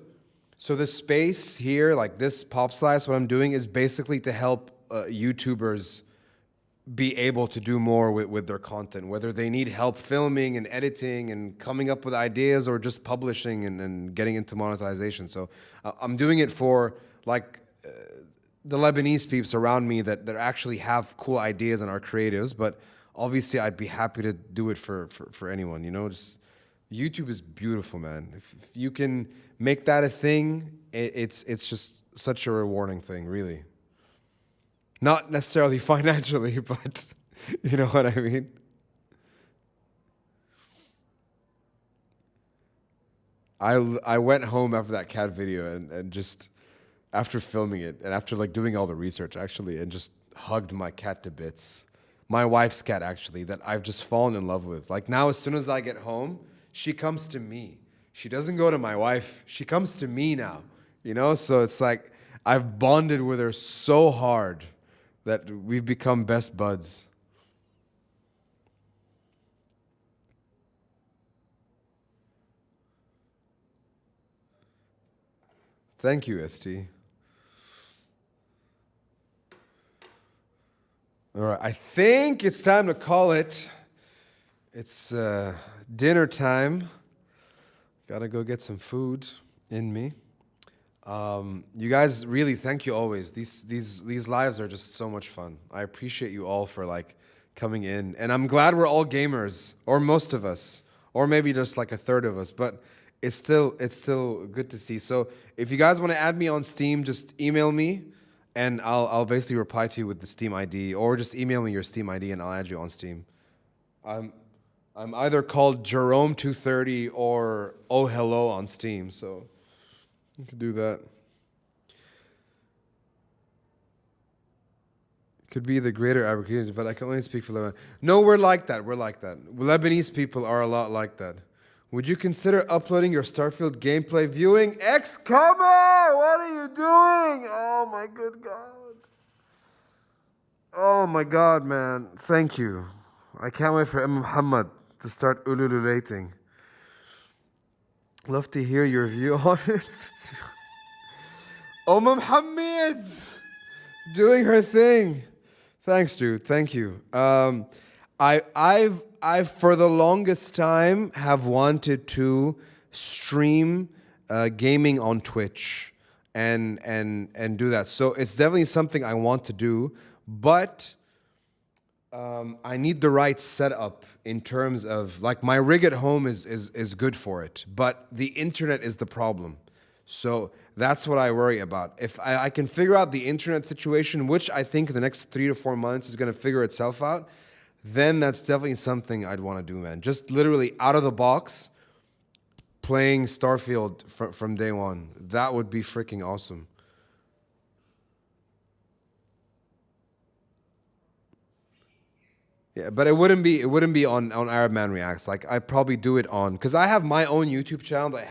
so the space here, like this pop slice, what I'm doing is basically to help YouTubers be able to do more with their content, whether they need help filming and editing and coming up with ideas or just publishing and getting into monetization. So I'm doing it for like the Lebanese peeps around me that actually have cool ideas and are creatives, but obviously I'd be happy to do it for anyone, you know? Just YouTube is beautiful, man. If you can make that a thing, it's just such a rewarding thing, really. Not necessarily financially, but you know what I mean? I went home after that cat video and just after filming it and after like doing all the research actually and just hugged my cat to bits. My wife's cat actually that I've just fallen in love with. Like now as soon as I get home, she comes to me. She doesn't go to my wife. She comes to me now. You know, so it's like I've bonded with her so hard that we've become best buds. Thank you, ST. All right, I think it's time to call it. It's dinner time. Gotta go get some food in me. You guys, really, thank you always. These lives are just so much fun. I appreciate you all for like coming in, and I'm glad we're all gamers, or most of us, or maybe just like a third of us. But it's still good to see. So if you guys want to add me on Steam, just email me. And I'll basically reply to you with the Steam ID, or just email me your Steam ID and I'll add you on Steam. I'm either called Jerome230 or Oh Hello on Steam, so you can do that. Could be the greater Arab community, but I can only speak for Lebanon. No, we're like that. We're like that. Lebanese people are a lot like that. Would you consider uploading your Starfield gameplay viewing? Excommer! what are you doing? Oh my good God. Oh my God, man. Thank you. I can't wait for Muhammad to start ululating. Love to hear your view on it. Muhammad doing her thing. Thanks, dude. Thank you. I've for the longest time have wanted to stream gaming on Twitch and do that. So it's definitely something I want to do, but I need the right setup in terms of like my rig at home is good for it, but the internet is the problem. So that's what I worry about. If I can figure out the internet situation, which I think the next 3 to 4 months is going to figure itself out, then that's definitely something I'd want to do, man. Just literally out of the box, playing Starfield from day one. That would be freaking awesome. Yeah, but it wouldn't be on Arab Man Reacts. Like I'd probably do it on because I have my own YouTube channel that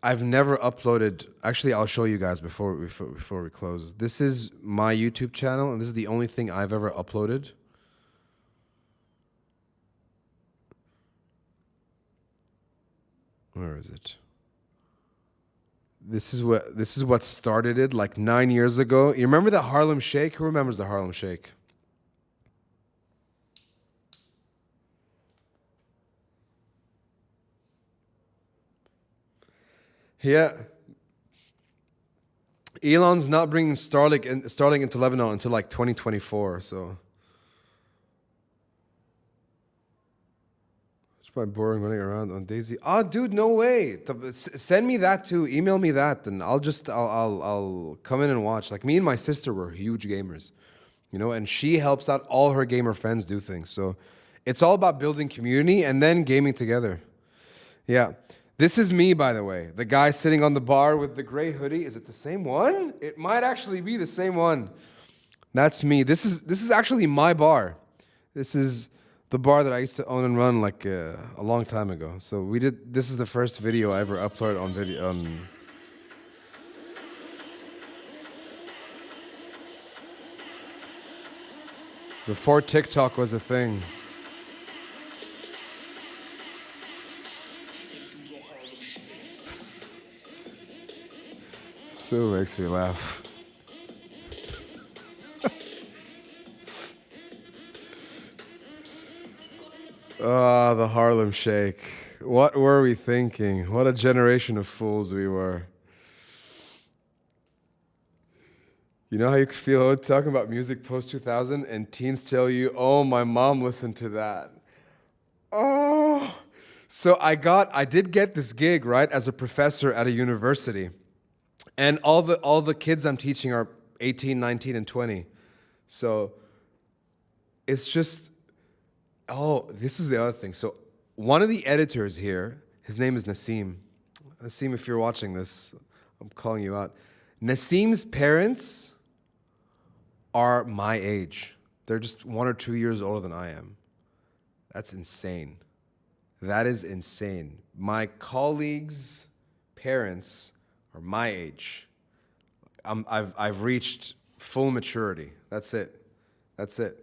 I've never uploaded. Actually, I'll show you guys before we close. This is my YouTube channel, and this is the only thing I've ever uploaded. Where is it? This is what started it like 9 years ago. You remember the Harlem Shake? Who remembers the Harlem Shake? Yeah. Elon's not bringing Starlink into Lebanon until like 2024. So it's probably boring running around on Daisy. Oh, dude, no way. Send me that too. Email me that, and I'll come in and watch. Like me and my sister were huge gamers, you know, and she helps out all her gamer friends do things. So it's all about building community and then gaming together. Yeah. This is me, by the way. The guy sitting on the bar with the gray hoodie. Is it the same one? It might actually be the same one. That's me. This is actually my bar. This is the bar that I used to own and run like a long time ago. So we did. This is the first video I ever uploaded on video. Before TikTok was a thing. Still makes me laugh. Ah, the Harlem Shake. What were we thinking? What a generation of fools we were. You know how you feel talking about music post-2000 and teens tell you, oh, my mom listened to that. Oh. So I did get this gig, right, as a professor at a university. And all the kids I'm teaching are 18, 19, and 20. So it's just, oh, this is the other thing. So one of the editors here, his name is Nassim. Nassim, if you're watching this, I'm calling you out. Nassim's parents are my age. They're just 1 or 2 years older than I am. That's insane. That is insane. My colleagues' parents are my age. I've reached full maturity. That's it. That's it.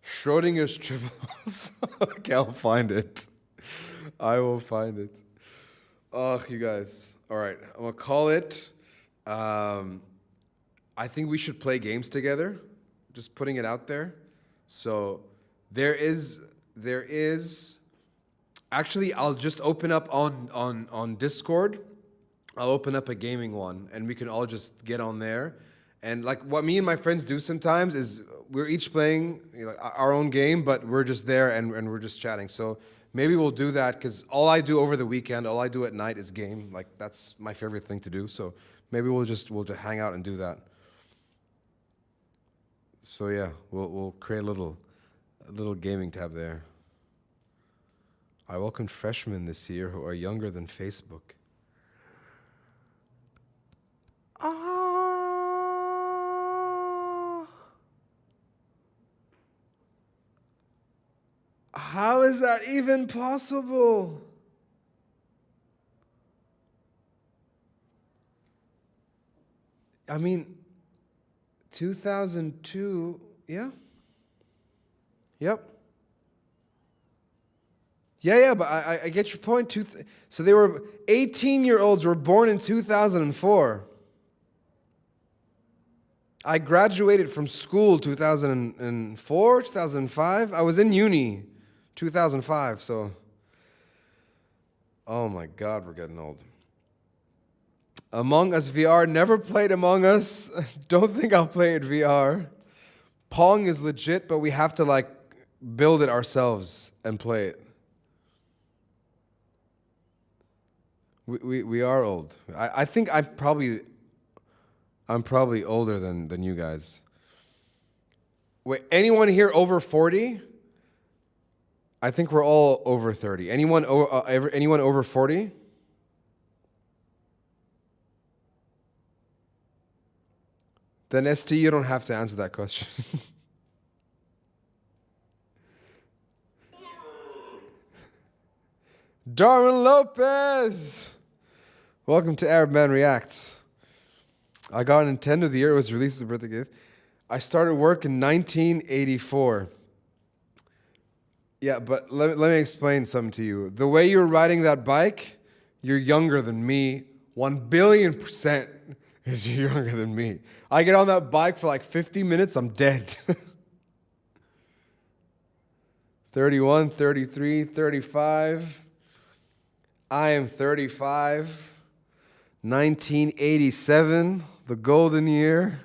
Schrodinger's triples. Okay, I'll find it. I will find it. Oh, you guys. All right, I'm gonna call it. I think we should play games together. Just putting it out there. So there is. Actually, I'll just open up on Discord. I'll open up a gaming one, and we can all just get on there. And like what me and my friends do sometimes is we're each playing our own game, but we're just there and we're just chatting. So maybe we'll do that because all I do over the weekend, all I do at night is game. Like that's my favorite thing to do. So maybe we'll just hang out and do that. So yeah, we'll create a little gaming tab there. I welcomed freshmen this year who are younger than Facebook. How is that even possible? I mean, 2002, yeah? Yep. Yeah, but I get your point. So they were 18-year-olds were born in 2004. I graduated from school 2004, 2005. I was in uni 2005, so oh my God, we're getting old. Among Us VR, never played Among Us. Don't think I'll play it VR. Pong is legit, but we have to like build it ourselves and play it. We are old. I think I'm probably older than you guys. Wait, anyone here over 40? I think we're all over 30. Anyone over 40? Then ST, you don't have to answer that question. Darwin Lopez! Welcome to Arab Man Reacts. I got a Nintendo the year it was released as a birthday gift. I started work in 1984. Yeah, but let me explain something to you. The way you're riding that bike, you're younger than me. 1,000,000,000% is you're younger than me. I get on that bike for like 50 minutes, I'm dead. 31, 33, 35. I am 35. 1987, the golden year.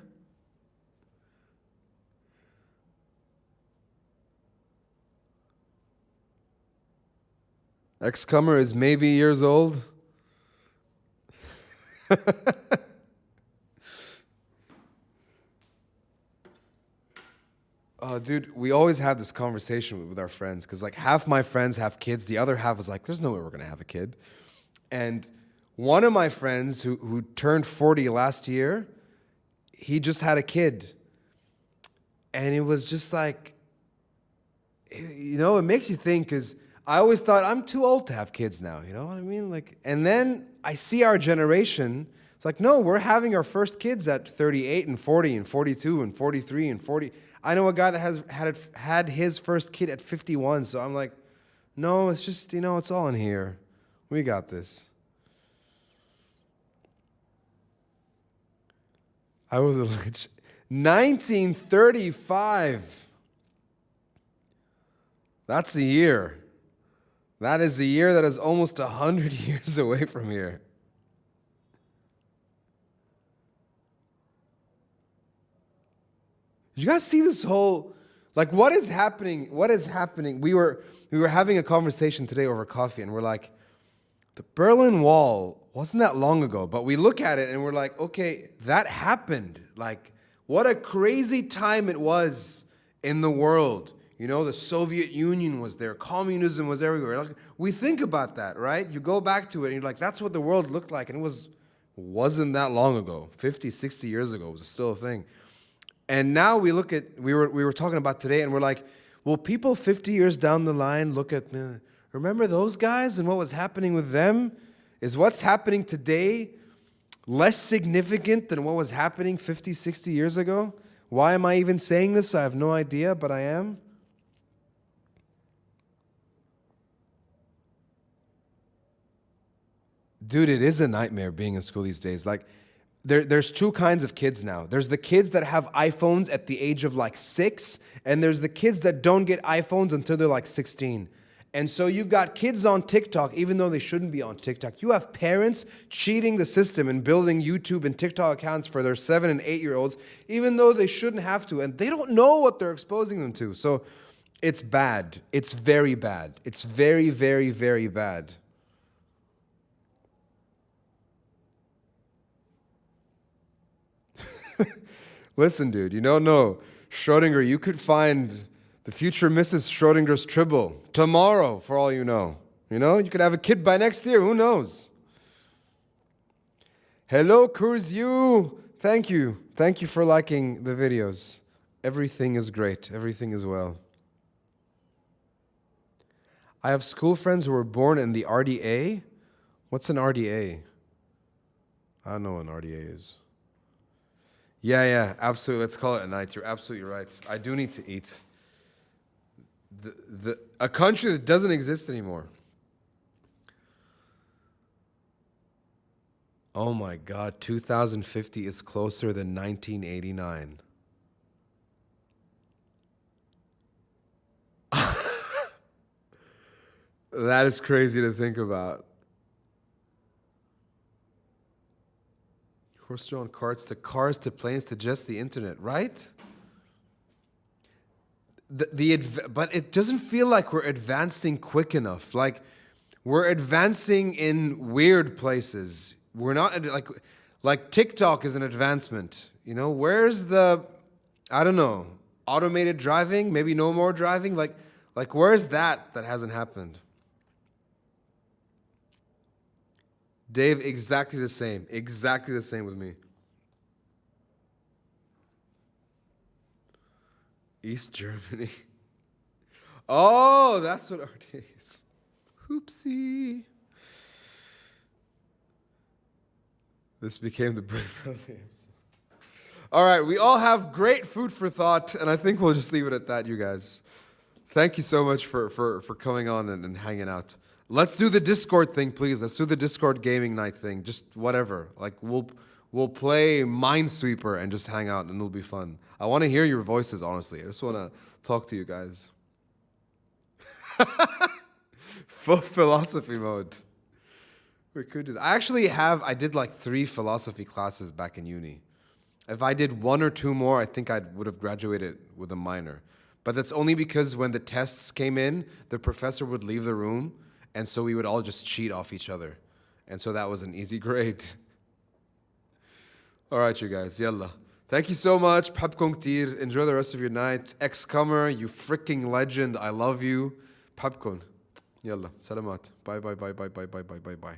X-Comer is maybe years old. Oh, dude, we always have this conversation with our friends because like half my friends have kids. The other half is like, there's no way we're going to have a kid. And one of my friends who turned 40 last year, he just had a kid. And it was just like, you know, it makes you think because I always thought I'm too old to have kids now, you know what I mean? Like, and then I see our generation. It's like, no, we're having our first kids at 38 and 40 and 42 and 43 and 40. I know a guy that has had his first kid at 51. So I'm like, no, it's just, you know, it's all in here. We got this. I was 1935. That's a year. That is a year that is almost 100 years away from here. Did you guys see this whole, like, what is happening? What is happening? We were having a conversation today over coffee, and we're like, the Berlin Wall wasn't that long ago, but we look at it and we're like, okay, that happened. Like, what a crazy time it was in the world. You know, the Soviet Union was there, communism was everywhere. Like, we think about that, right? You go back to it and you're like, that's what the world looked like, and it wasn't that long ago. 50, 60 years ago, it was still a thing. And now we look at, we were talking about today, and we're like, will people 50 years down the line look at, remember those guys and what was happening with them? Is what's happening today less significant than what was happening 50, 60 years ago? Why am I even saying this? I have no idea, but I am. Dude, it is a nightmare being in school these days. Like, there's two kinds of kids now. There's the kids that have iPhones at the age of like 6, and there's the kids that don't get iPhones until they're like 16. And so you've got kids on TikTok, even though they shouldn't be on TikTok. You have parents cheating the system and building YouTube and TikTok accounts for their 7 and 8-year-olds, even though they shouldn't have to. And they don't know what they're exposing them to. So it's bad. It's very bad. It's very, very, very bad. Listen, dude, you don't know. Schrodinger, you could find the future Mrs. Schrodinger's Tribble tomorrow, for all you know. You know, you could have a kid by next year. Who knows? Hello, Kurzu. Thank you. Thank you for liking the videos. Everything is great. Everything is well. I have school friends who were born in the RDA. What's an RDA? I don't know what an RDA is. Yeah, absolutely. Let's call it a night. You're absolutely right. I do need to eat. A country that doesn't exist anymore. Oh my God, 2050 is closer than 1989. That is crazy to think about. Horse-drawn carts to cars to planes to just the internet, right? But it doesn't feel like we're advancing quick enough. Like we're advancing in weird places. We're not like TikTok is an advancement. You know, where's the, I don't know, automated driving? Maybe no more driving. Like where's that hasn't happened? Dave, exactly the same. Exactly the same with me. East Germany. Oh, that's what RTA is. Oopsie. This became the brain of the episode. All right, we all have great food for thought, and I think we'll just leave it at that, you guys. Thank you so much for coming on and hanging out. Let's do the Discord thing, please. Let's do the Discord gaming night thing. Just whatever. Like we'll play Minesweeper and just hang out, and it'll be fun. I want to hear your voices, honestly. I just want to talk to you guys. Full philosophy mode. We could do that. I did like 3 philosophy classes back in uni. If I did 1 or 2 more, I think I would have graduated with a minor. But that's only because when the tests came in, the professor would leave the room, and so we would all just cheat off each other. And so that was an easy grade. All right, you guys, yalla. Thank you so much. بحبكم كتير. Enjoy the rest of your night. Ex-comer, you freaking legend. I love you. بحبكم. Yalla. Salamat. Bye.